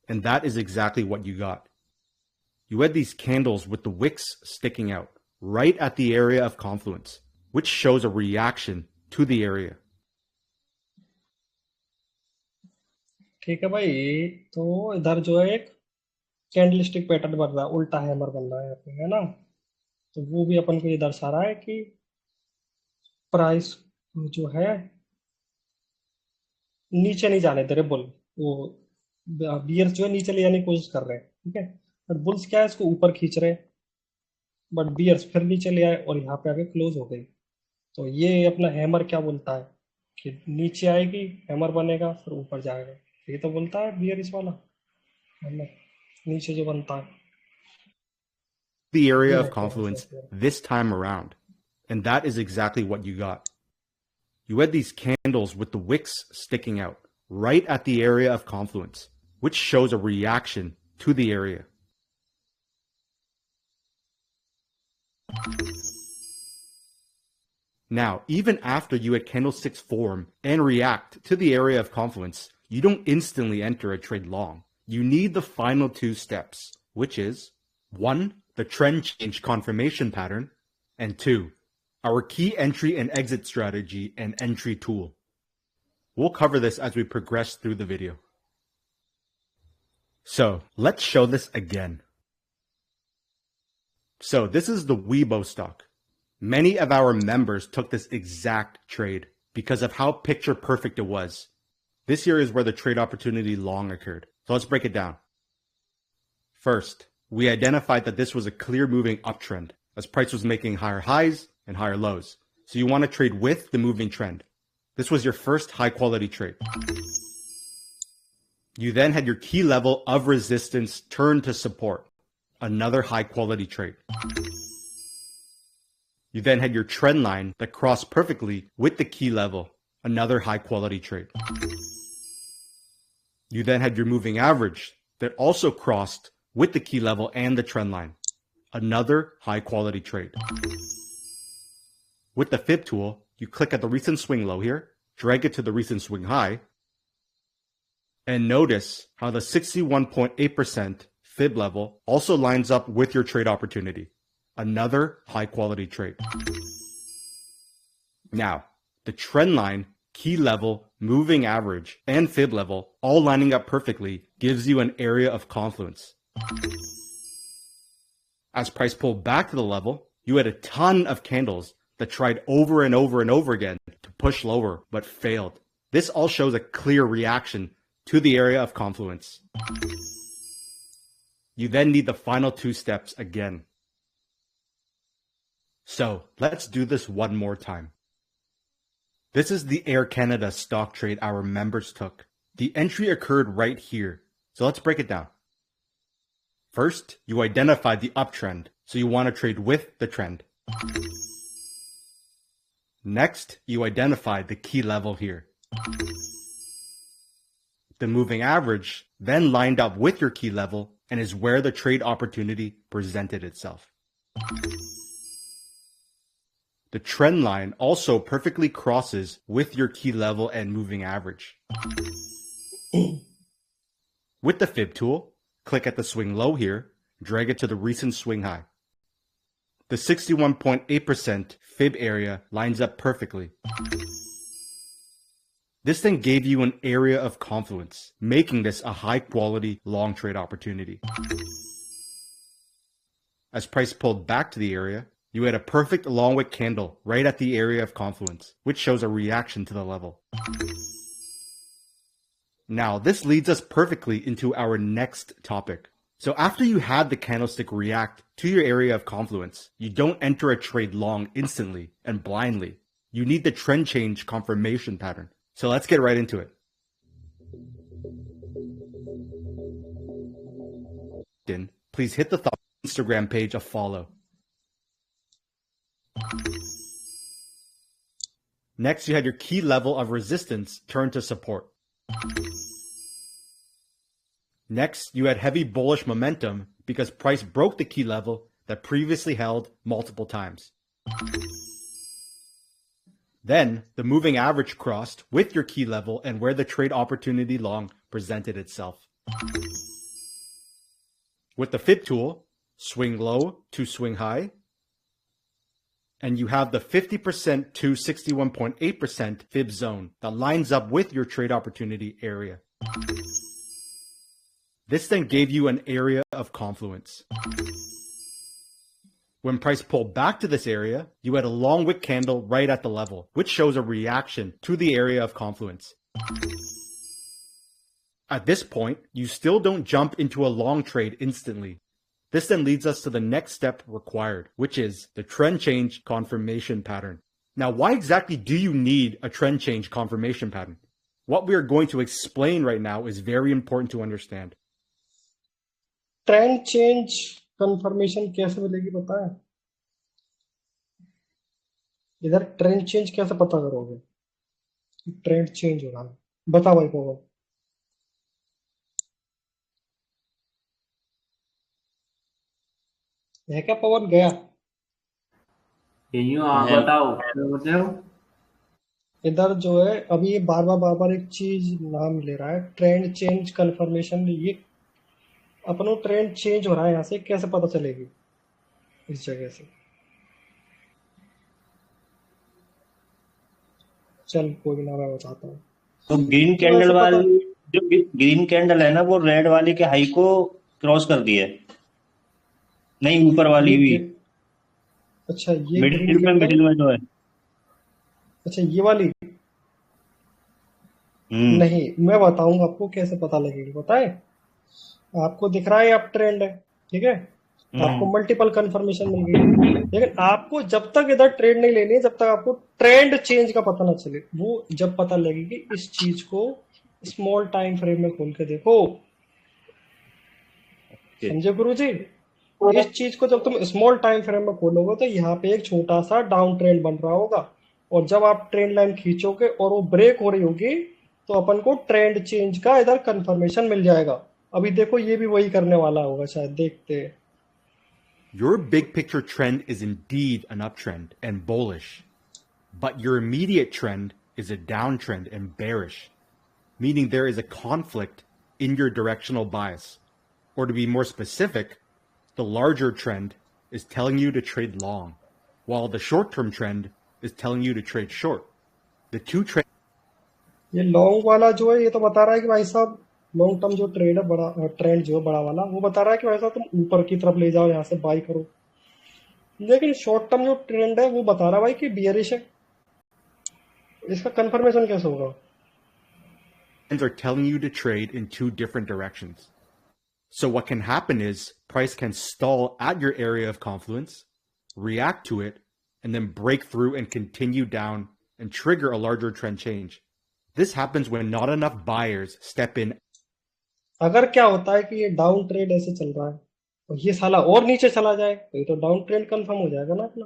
And that is exactly what you got. You had these candles with the wicks sticking out right at the area of confluence, which shows a reaction to the area. ठीक है भाई, तो इधर जो है एक candlestick pattern बन रहा है, उल्टा हैमर बन रहा है यहाँ पे, है ना। तो वो भी अपन को ये दर्शा रहा है कि प्राइस जो है नीचे नहीं जाने दे रहे बुल, वो बियर्स जो है नीचे ले जाने की कोशिश कर रहे हैं, ठीक है। बट बुल्स क्या है, इसको ऊपर खींच रहे हैं, बट बियर्स फिर नीचे ले आए और यहाँ पे आके क्लोज हो गई। तो ये अपना हैमर क्या बोलता है कि नीचे आएगी, हैमर बनेगा, फिर ऊपर जाएगा। ये तो बोलता है बियर इस वाला हैमर नीचे जो बनता है, The area ये of है confluence candlestick. this time around. And that is exactly what you got. You had these candles with the wicks sticking out right at the area of confluence, which shows a reaction to the area. Now, even after you had candlesticks form and react to the area of confluence, you don't instantly enter a trade long. You need the final two steps, which is 1. The trend change confirmation pattern, and 2. Our key entry and exit strategy and entry tool. We'll cover this as we progress through the video. So, let's show this again. So, this is the Weibo stock. Many of our members took this exact trade because of how picture perfect it was. This here is where the trade opportunity long occurred. So let's break it down. First, we identified that this was a clear moving uptrend as price was making higher highs and higher lows. So you want to trade with the moving trend. This was your first high quality trade. You then had your key level of resistance turn to support. Another high quality trade. You then had your trend line that crossed perfectly with the key level. Another high quality trade. You then had your moving average that also crossed with the key level and the trend line. Another high quality trade. With the fib tool, you click at the recent swing low here, drag it to the recent swing high, and notice how the 61.8% fib level also lines up with your trade opportunity. Another high quality trade. Now, the trend line, key level, moving average, and fib level all lining up perfectly gives you an area of confluence. As price pulled back to the level, you had a ton of candles that tried over and over and over again to push lower but failed. This all shows a clear reaction to the area of confluence. You then need the final two steps again. So let's do this one more time. This is the Air Canada stock trade our members took. The entry occurred right here. So let's break it down. First, you identify the uptrend, so you want to trade with the trend. Next, you identify the key level here. The moving average then lined up with your key level and is where the trade opportunity presented itself. The trend line also perfectly crosses with your key level and moving average. With the fib tool, click at the swing low here, drag it to the recent swing high. The 61.8% fib area lines up perfectly. This then gave you an area of confluence, making this a high quality long trade opportunity. As price pulled back to the area, you had a perfect long wick candle right at the area of confluence, which shows a reaction to the level. Now, this leads us perfectly into our next topic. So after you had the candlestick react to your area of confluence, you don't enter a trade long instantly and blindly. You need the trend change confirmation pattern. So let's get right into it. Please hit the Instagram page a follow. Next, you had your key level of resistance turn to support. Next, you had heavy bullish momentum because price broke the key level that previously held multiple times. Then the moving average crossed with your key level and where the trade opportunity long presented itself. With the fib tool, swing low to swing high, and you have the 50% to 61.8% fib zone that lines up with your trade opportunity area. This then gave you an area of confluence. When price pulled back to this area, you had a long wick candle right at the level, which shows a reaction to the area of confluence. At this point, you still don't jump into a long trade instantly. This then leads us to the next step required, which is the trend change confirmation pattern. Now, why exactly do you need a trend change confirmation pattern? What we are going to explain right now is very important to understand. Trend change confirmation कैसे मिलेगी पता है? इधर trend change कैसे पता करोगे? Trend change हो रहा है, बताओ भाई पवन। है क्या पवन गया? यही हूँ, आप है। बताओ क्या बोलते हो? इधर जो है अभी ये बार बार एक चीज नाम ले रहा है, ट्रेंड चेंज कंफर्मेशन। ये अपनो ट्रेंड चेंज हो रहा है, यहाँ से कैसे पता चलेगी इस जगह से? चल कोई ना, मैं बताता हूँ। तो ग्रीन तो कैंडल ऐसे पता, वाली, जो ग्रीन कैंडल है ना, वो रेड वाली के हाई को क्रॉस कर दी है। नहीं, ऊपर वाली ये भी अच्छा ये ग्रीन मिडिल में, कैंडल, मिडिल में जो है। अच्छा ये वाली नहीं, मैं बताऊंगा आपको कैसे पता लगेगी। पता है आपको दिख रहा है अप ट्रेंड है, ठीक है, आपको मल्टीपल कंफर्मेशन मिल गई, लेकिन आपको जब तक इधर ट्रेड नहीं लेनी है, जब तक आपको ट्रेंड चेंज का पता ना चले। वो जब पता लगेगी, इस चीज को स्मॉल टाइम फ्रेम में खोल के देखो, समझे गुरुजी? इस चीज को जब तुम स्मॉल टाइम फ्रेम में खोलोगे तो यहाँ पे एक छोटा सा डाउन ट्रेंड बन रहा होगा, और जब आप ट्रेंड लाइन खींचोगे और वो ब्रेक हो रही होगी तो अपन को ट्रेंड चेंज का इधर कंफर्मेशन मिल जाएगा। अभी देखो ये भी वही करने वाला होगा शायद, देखते हैं। Your big picture trend is indeed an uptrend and bullish, but your immediate trend is a downtrend and bearish, meaning there is a conflict in your directional bias. Or to be more specific, the larger trend is telling you to trade long, while the short-term trend is telling you to trade short. The two trends. ये long वाला जो है ये तो बता रहा है कि भाई साहब लॉन्ग टर्म जो ट्रेड है, बड़ा ट्रेंड जो है बड़ा वाला, वो बता रहा है कि भाई साहब तुम ऊपर की तरफ ले जाओ, यहाँ से बाई करो। लेकिन शॉर्ट टर्म जो ट्रेंड है वो बता रहा है भाई कि बियरिश है। इसका कंफर्मेशन कैसे होगा? Trends are telling you to trade in two different directions. So what can happen is price can stall at your area of confluence, react to it, and then break through and continue down and trigger a larger trend change. This happens when not enough buyers step in. अगर क्या होता है कि ये down trend ऐसे चल रहा है और ये साला और नीचे चला जाए तो ये तो डाउन ट्रेंड कंफर्म हो जाएगा ना अपना।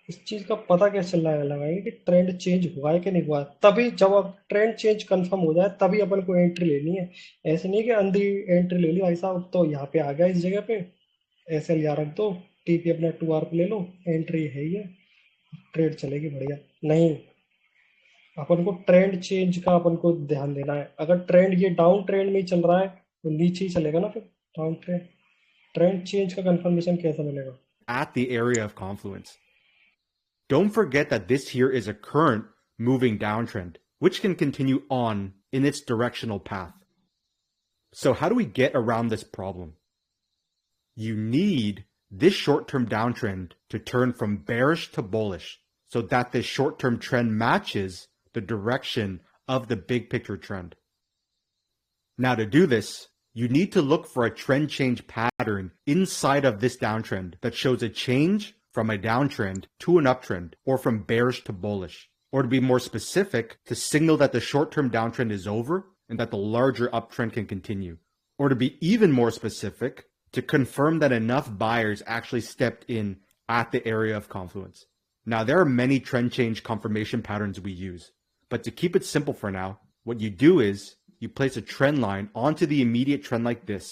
इस चीज का पता कैसे चलना लगाएंगे कि ट्रेंड चेंज हुआ है कि नहीं हुआ है? तभी जब अब ट्रेंड चेंज कंफर्म हो जाए तभी अपन को एंट्री लेनी है। ऐसे नहीं कि अंधी एंट्री ले ली भाई साहब तो यहाँ पे आ गया इस जगह पे, ऐसे लिया रख दो, टीपी अपना 2R पे ले लो, एंट्री है ही है, ट्रेड चलेगी बढ़िया। नहीं, अपन को ट्रेंड चेंज का अपन को ध्यान देना है। अगर ट्रेंड ये डाउन ट्रेंड में ही चल रहा है तो नीचे ही चलेगा ना फिर डाउन ट्रेंड। ट्रेंड चेंज का कंफर्मेशन कैसे मिलेगा? At the area of confluence. Don't forget that this here is a current moving downtrend, which can continue on in its directional path. So how do we get around this problem? You need this short-term downtrend to turn from bearish to bullish so that this short-term trend matches the direction of the big picture trend. Now to do this, you need to look for a trend change pattern inside of this downtrend that shows a change from a downtrend to an uptrend, or from bearish to bullish. Or to be more specific, to signal that the short-term downtrend is over and that the larger uptrend can continue. Or to be even more specific, to confirm that enough buyers actually stepped in at the area of confluence. Now, there are many trend change confirmation patterns we use, but to keep it simple for now, what you do is you place a trend line onto the immediate trend like this.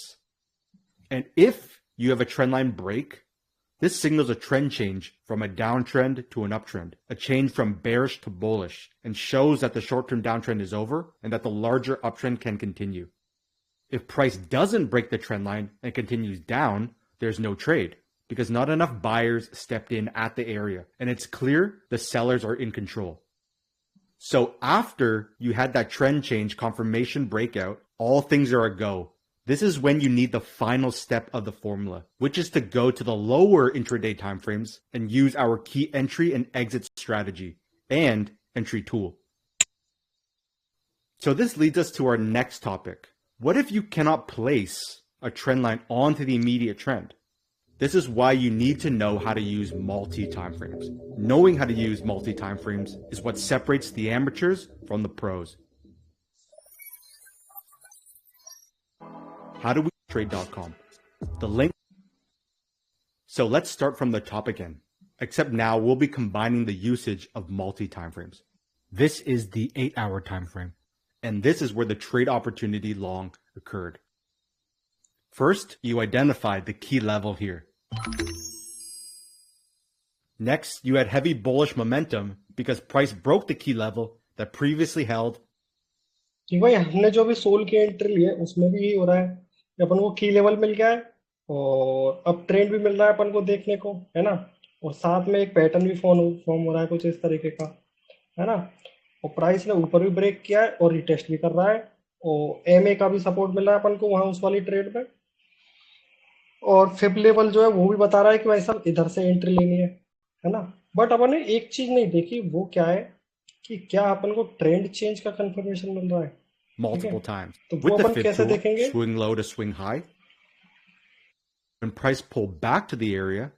And if you have a trend line break, This signals a trend change from a downtrend to an uptrend, a change from bearish to bullish, and shows that the short-term downtrend is over and that the larger uptrend can continue. If price doesn't break the trend line and continues down, there's no trade because not enough buyers stepped in at the area, and it's clear the sellers are in control. So after you had that trend change confirmation breakout, all things are a go. This is when you need the final step of the formula, which is to go to the lower intraday timeframes and use our key entry and exit strategy and entry tool. So this leads us to our next topic. What if you cannot place a trend line onto the immediate trend? This is why you need to know how to use multi-timeframes. Knowing how to use multi-timeframes is what separates the amateurs from the pros. How do we trade.com? The link. So let's start from the top again, except now we'll be combining the usage of multi-timeframes. This is the 8-hour time frame, and this is where the trade opportunity long occurred. First, you identified the key level here. Next, you had heavy bullish momentum because price broke the key level that previously held. कि भाई हमने जो भी soul की entry ली है उसमें भी यही हो रहा है कि अपन को की लेवल मिल गया है और अब ट्रेंड भी मिल रहा है अपन को देखने को, है ना। और साथ में एक पैटर्न भी फॉर्म हो रहा है कुछ इस तरीके का, है ना। और प्राइस ने ऊपर भी ब्रेक किया है और रिटेस्ट भी कर रहा है और एमए का भी सपोर्ट मिल रहा है अपन को वहां उस वाली ट्रेड में। और फिब लेवल जो है वो भी बता रहा है कि भाई साहब इधर से एंट्री लेनी है ना। बट अपन ने एक चीज नहीं देखी, वो क्या है कि क्या अपन को ट्रेंड चेंज का कंफर्मेशन मिल रहा है multiple times. तो With वो the अपन fib कैसे tool, देखेंगे? swing low to swing high. When price pulled back to the area,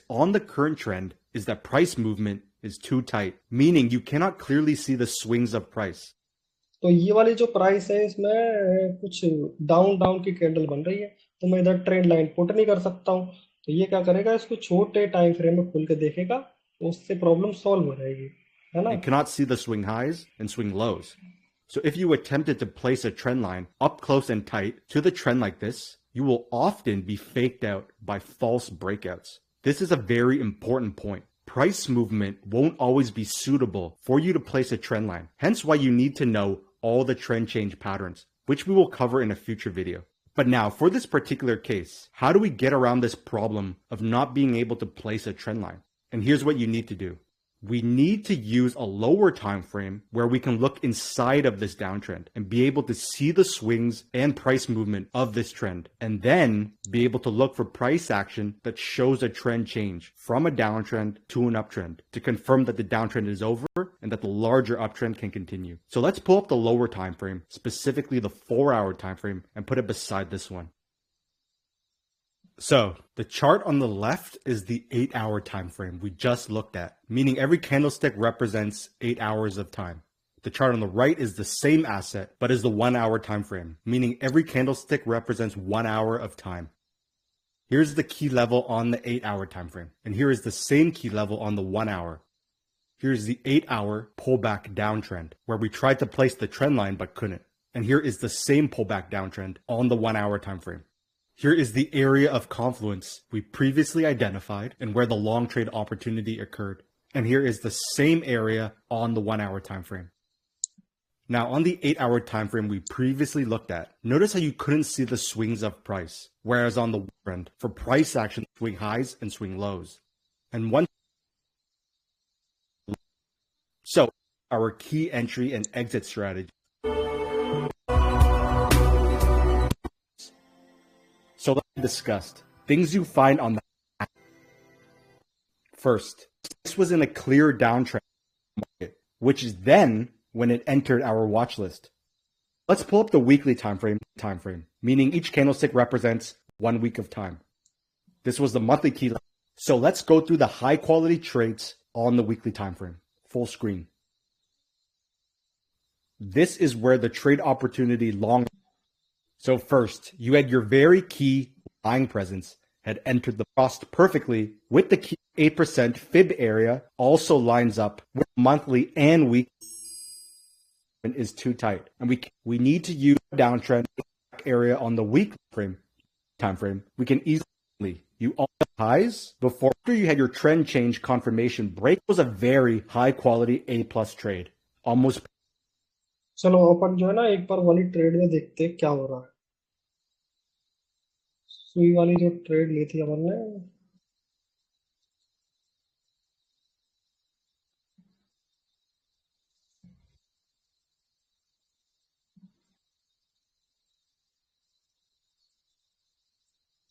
on the current trend is that price movement is too tight, meaning you cannot clearly see the swings of price. तो ये वाली जो price है इसमें कुछ down की candle बन रही है, तो मैं इधर ट्रेंड लाइन पुट नहीं कर सकता हूँ। तो ये क्या करेगा, इसको छोटे टाइम फ्रेम में खोल के देखेगा, उससे प्रॉब्लम सॉल्व हो जाएगी, है ना। You cannot see the swing highs and swing lows. So if you attempted to place a trend line up close and tight to the trend like this, you will often be faked out by false breakouts. This is a very important point. Price movement won't always be suitable for you to place a trend line. Hence why you need to know all the trend change patterns, which we will cover in a future video. But now for this particular case, how do we get around this problem of not being able to place a trend line? And here's what you need to do. We need to use a lower time frame where we can look inside of this downtrend and be able to see the swings and price movement of this trend, and then be able to look for price action that shows a trend change from a downtrend to an uptrend to confirm that the downtrend is over and that the larger uptrend can continue. So let's pull up the lower time frame, specifically the 4-hour time frame, and put it beside this one. So the chart on the left is the 8-hour time frame we just looked at, meaning every candlestick represents 8 hours of time. The chart on the right is the same asset, but is the 1-hour time frame, meaning every candlestick represents 1 hour of time. Here's the key level on the 8-hour time frame, and here is the same key level on the 1 hour. Here's the 8-hour pullback downtrend, where we tried to place the trend line but couldn't. And here is the same pullback downtrend on the 1-hour time frame. Here is the area of confluence we previously identified and where the long trade opportunity occurred. And here is the same area on the 1-hour time frame. Now on the 8-hour time frame we previously looked at, notice how you couldn't see the swings of price, whereas on the trend, for price action, swing highs and swing lows. And so our key entry and exit strategy. So let's discuss things you find on the first. This was in a clear downtrend market, which is then when it entered our watch list. Let's pull up the weekly time frame, meaning each candlestick represents 1 week of time. This was the monthly key. So let's go through the high quality trades on the weekly time frame, full screen. This is where the trade opportunity long. So first, you had your very key buying presence had entered the crossed perfectly with the key 8% fib area also lines up with monthly and weekly is too tight. And we need to use downtrend area on the weekly time frame. We can easily, you also highs before after you had your trend change confirmation break was a very high quality A plus trade. Almost चलो अपन जो है ना एक बार वाली trade में देखते हैं क्या हो रहा है। सुई वाली जो ट्रेड ली थी अपन ने,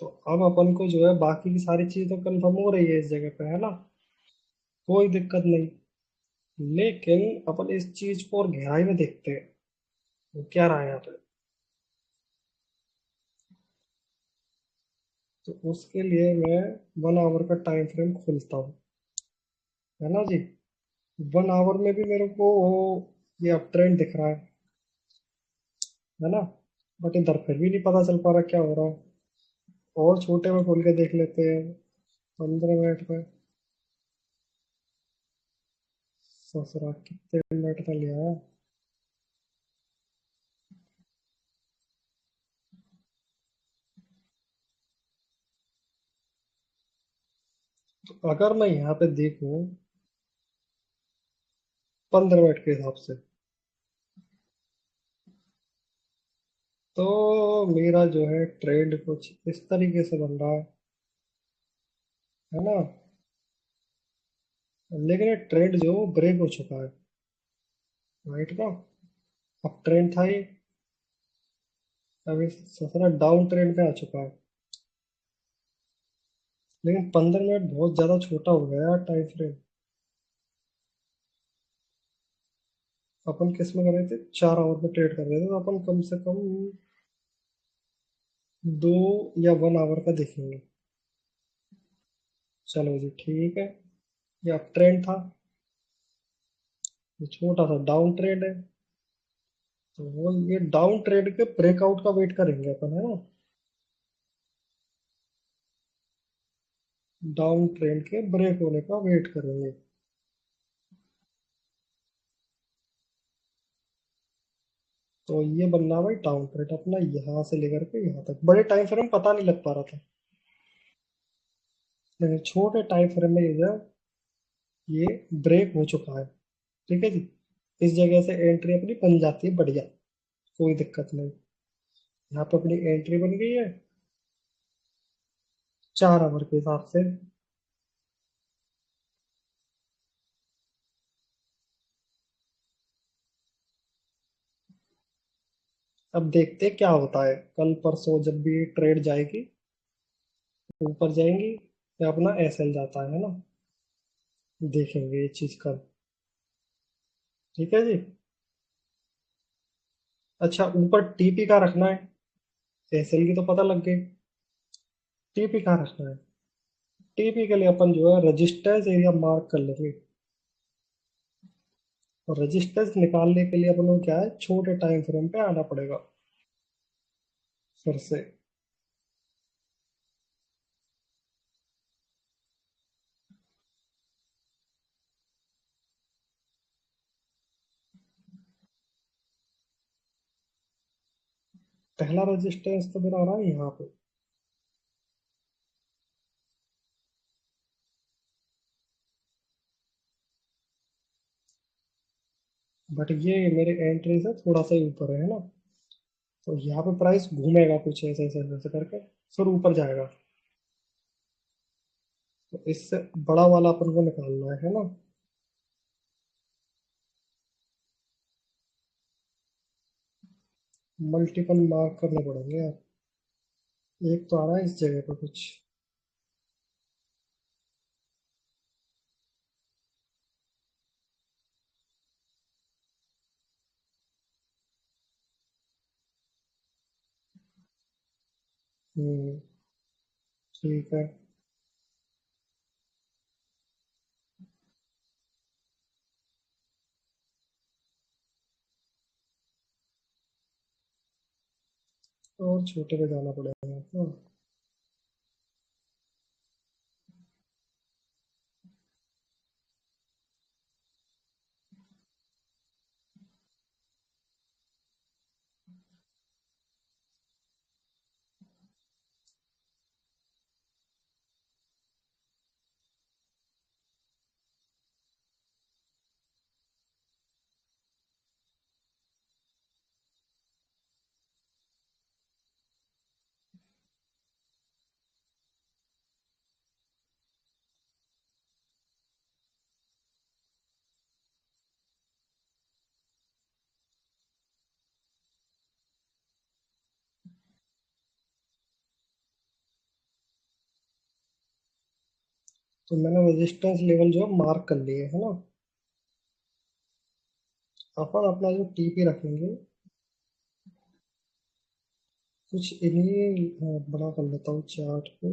तो अब अपन को जो है बाकी की सारी चीज तो कंफर्म हो रही है इस जगह पे, है ना, कोई दिक्कत नहीं। लेकिन अपन इस चीज को और गहराई में देखते हैं वो क्या रहा है यहाँ पे। तो उसके लिए मैं 1 आवर का टाइम फ्रेम खोलता हूँ, है ना जी। 1 आवर में भी मेरे को ये अप ट्रेंड दिख रहा है ना, बट इधर फिर भी नहीं पता चल पा रहा क्या हो रहा है। और छोटे में खोल के देख लेते हैं 15 मिनट में। ससुरा कितने मिनट का लिया है। तो अगर मैं यहाँ पे देखूं 15 मिनट के हिसाब से, तो मेरा जो है ट्रेंड कुछ इस तरीके से बन रहा है ना। लेकिन ये ट्रेंड जो ब्रेक हो चुका है, राइट ना। अब ट्रेंड था ये, अभी ससुरा डाउन ट्रेंड पे आ चुका है। लेकिन 15 मिनट बहुत ज्यादा छोटा हो गया यार टाइम फ्रेम। अपन किस में कर रहे थे, 4 आवर में ट्रेड कर रहे थे, तो अपन कम से कम 2 या 1 आवर का देखेंगे। चलो जी ठीक है। ये अप ट्रेंड था, ये छोटा सा डाउन ट्रेंड है। तो वो ये डाउन ट्रेंड के ब्रेकआउट का वेट करेंगे अपन, है ना। डाउन ट्रेंड के ब्रेक होने का वेट करेंगे। तो ये बनना भाई डाउन ट्रेंड अपना यहाँ से लेकर के यहाँ तक बड़े टाइम फ्रेम पता नहीं लग पा रहा था, लेकिन छोटे टाइम फ्रेम में ये ब्रेक हो चुका है। ठीक है जी। इस जगह से एंट्री अपनी बन जाती है बढ़िया, कोई दिक्कत नहीं। यहाँ पे अपनी एंट्री बन गई है 4 आवर के हिसाब से। अब देखते हैं क्या होता है कल परसों जब भी ट्रेड जाएगी, ऊपर जाएंगी या अपना एसएल जाता है ना। देखेंगे ये चीज कल। ठीक है जी। अच्छा ऊपर टीपी का रखना है, एसएल की तो पता लग गई, टीपी का रखना है। टीपी के लिए अपन जो है रजिस्टर्स एरिया मार्क कर लेंगे। और रजिस्टर्स निकालने के लिए अपन को क्या है, छोटे टाइम फ्रेम पे आना पड़ेगा फिर से। पहला रजिस्टेंस तो मेरा आ रहा है यहाँ पे, बट ये मेरे एंट्री से थोड़ा सा ही ऊपर है ना। तो यहाँ पे प्राइस घूमेगा कुछ ऐसे ऐसे ऐसे करके, फिर ऊपर जाएगा। तो इससे बड़ा वाला अपन को निकालना है ना। मल्टीपल मार्क करने पड़ेंगे यार। एक तो आ रहा है इस जगह पे कुछ। हम्म, ठीक है। और छोटे पे जाना पड़ेगा हाँ। तो मैंने रेजिस्टेंस लेवल जो है मार्क कर लिए है ना। अपन अपना जो टीपी रखेंगे कुछ इन्हीं बड़ा कर लेता हूँ चार्ट को।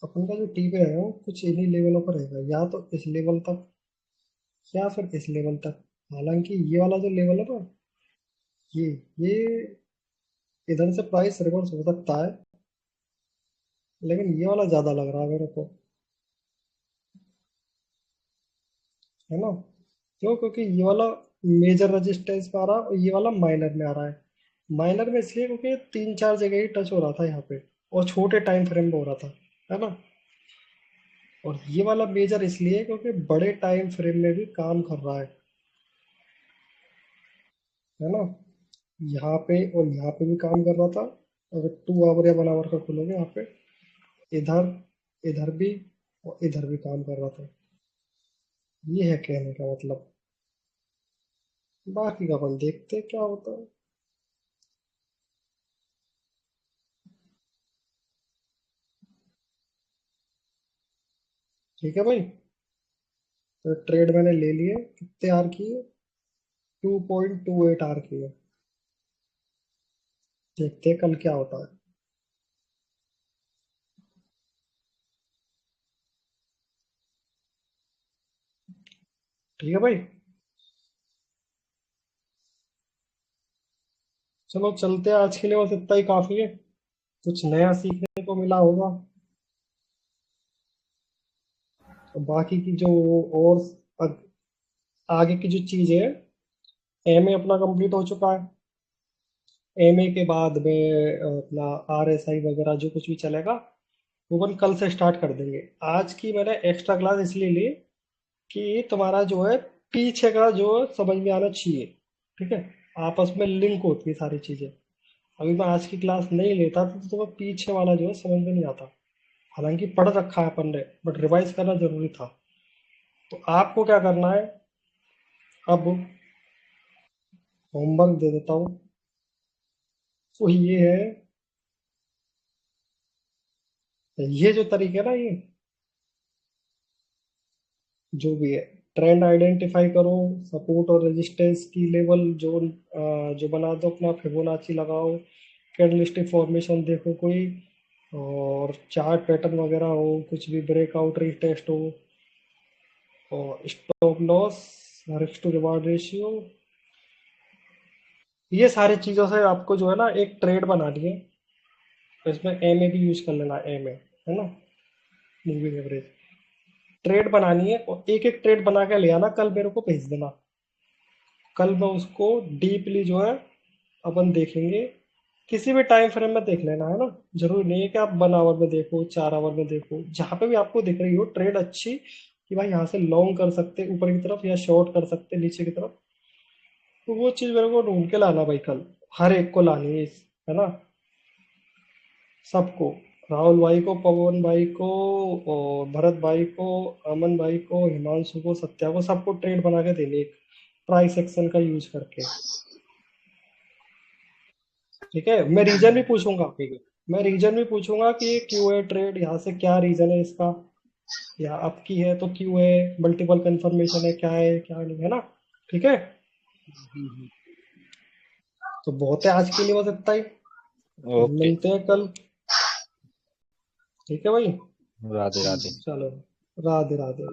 अपन का जो टीपी रहेगा वो कुछ इन्हीं लेवलों पर रहेगा, या तो इस लेवल तक या फिर इस लेवल तक। हालांकि ये वाला जो लेवल है ना, ये इधर से प्राइस रिवर्स हो सकता है, लेकिन ये वाला ज्यादा लग रहा है मेरे को, है ना। क्यों? क्योंकि ये वाला मेजर रेजिस्टेंस में आ रहा है और ये वाला माइनर में आ रहा है। माइनर में इसलिए क्योंकि 3-4 जगह ही टच हो रहा था यहाँ पे, और छोटे टाइम फ्रेम में हो रहा था, है ना। और ये वाला मेजर इसलिए क्योंकि बड़े टाइम फ्रेम में भी काम कर रहा है ना। यहाँ पे और यहाँ पे भी काम कर रहा था। अगर 2 आवर या 1 आवर का खोलोगे यहाँ पे, इधर इधर भी और इधर भी काम कर रहा था। ये है कहने का मतलब। बाकी का अपन देखते हैं क्या होता है। ठीक है भाई। तो ट्रेड मैंने ले लिए, कितने आर किए? 2.28 आर किए। देखते हैं कल क्या होता है। ठीक है भाई। चलो चलते हैं, आज के लिए बस इतना ही काफी है। कुछ नया सीखने को मिला होगा। तो बाकी की जो और अग- आगे की जो चीज है, एमए अपना कंप्लीट हो चुका है। एमए के बाद में अपना आरएसआई वगैरह जो कुछ भी चलेगा वो अपन कल से स्टार्ट कर देंगे। आज की मैंने एक्स्ट्रा क्लास इसलिए ली कि तुम्हारा जो है पीछे का जो समझ में आना चाहिए। ठीक है, आपस में लिंक होती है सारी चीजें। अभी मैं आज की क्लास नहीं लेता तो तुम्हें पीछे वाला जो है समझ में नहीं आता। हालांकि पढ़ रखा है अपन ने, बट रिवाइज करना जरूरी था। तो आपको क्या करना है, अब होमवर्क दे देता हूँ। वो ये है, ये जो तरीके है ना, ये जो भी है, ट्रेंड आइडेंटिफाई करो, सपोर्ट और रेजिस्टेंस की लेवल जो बना दो, अपना फिबोनाची लगाओ, कैंडलस्टिक फॉर्मेशन देखो कोई, और चार्ट पैटर्न वगैरह हो, कुछ भी ब्रेकआउट रीटेस्ट हो, और stop loss, risk to reward ratio, ये सारी चीज़ों से आपको जो है ना एक ट्रेड बनानी है। तो इसमें एम ए भी यूज कर लेना, एम ए, है ना, मूविंग एवरेज। ट्रेड बनानी है और एक एक ट्रेड बना के ले आना, कल मेरे को भेज देना। कल मैं उसको डीपली जो है अपन देखेंगे। किसी भी टाइम फ्रेम में देख लेना, है ना। जरूरी नहीं है कि आप 1 आवर में देखो, 4 आवर में देखो, जहां पे भी आपको दिख रही हो ट्रेड अच्छी कि भाई यहाँ से लॉन्ग कर सकते ऊपर की तरफ, या शॉर्ट कर सकते नीचे की तरफ, तो वो चीज मेरे को ढूंढ के लाना भाई कल। हर एक को लानी है है ना, सबको। राहुल भाई को, पवन भाई को, और भरत भाई को, अमन भाई को, हिमांशु को, सत्या को, सबको ट्रेड बना के देनी एक प्राइस सेक्शन का यूज करके। ठीक है, मैं रीजन भी पूछूंगा। ठीक है। मैं रीजन भी पूछूंगा कि ये क्यों है ट्रेड, यहाँ से क्या रीजन है इसका। या आपकी है तो क्यों है, मल्टीपल कंफर्मेशन है, क्या है क्या नहीं, है ना। ठीक है। तो बहुत है आज के लिए, बस इतना ही। ओके। मिलते हैं कल। ठीक है भाई। राधे राधे। चलो, राधे राधे।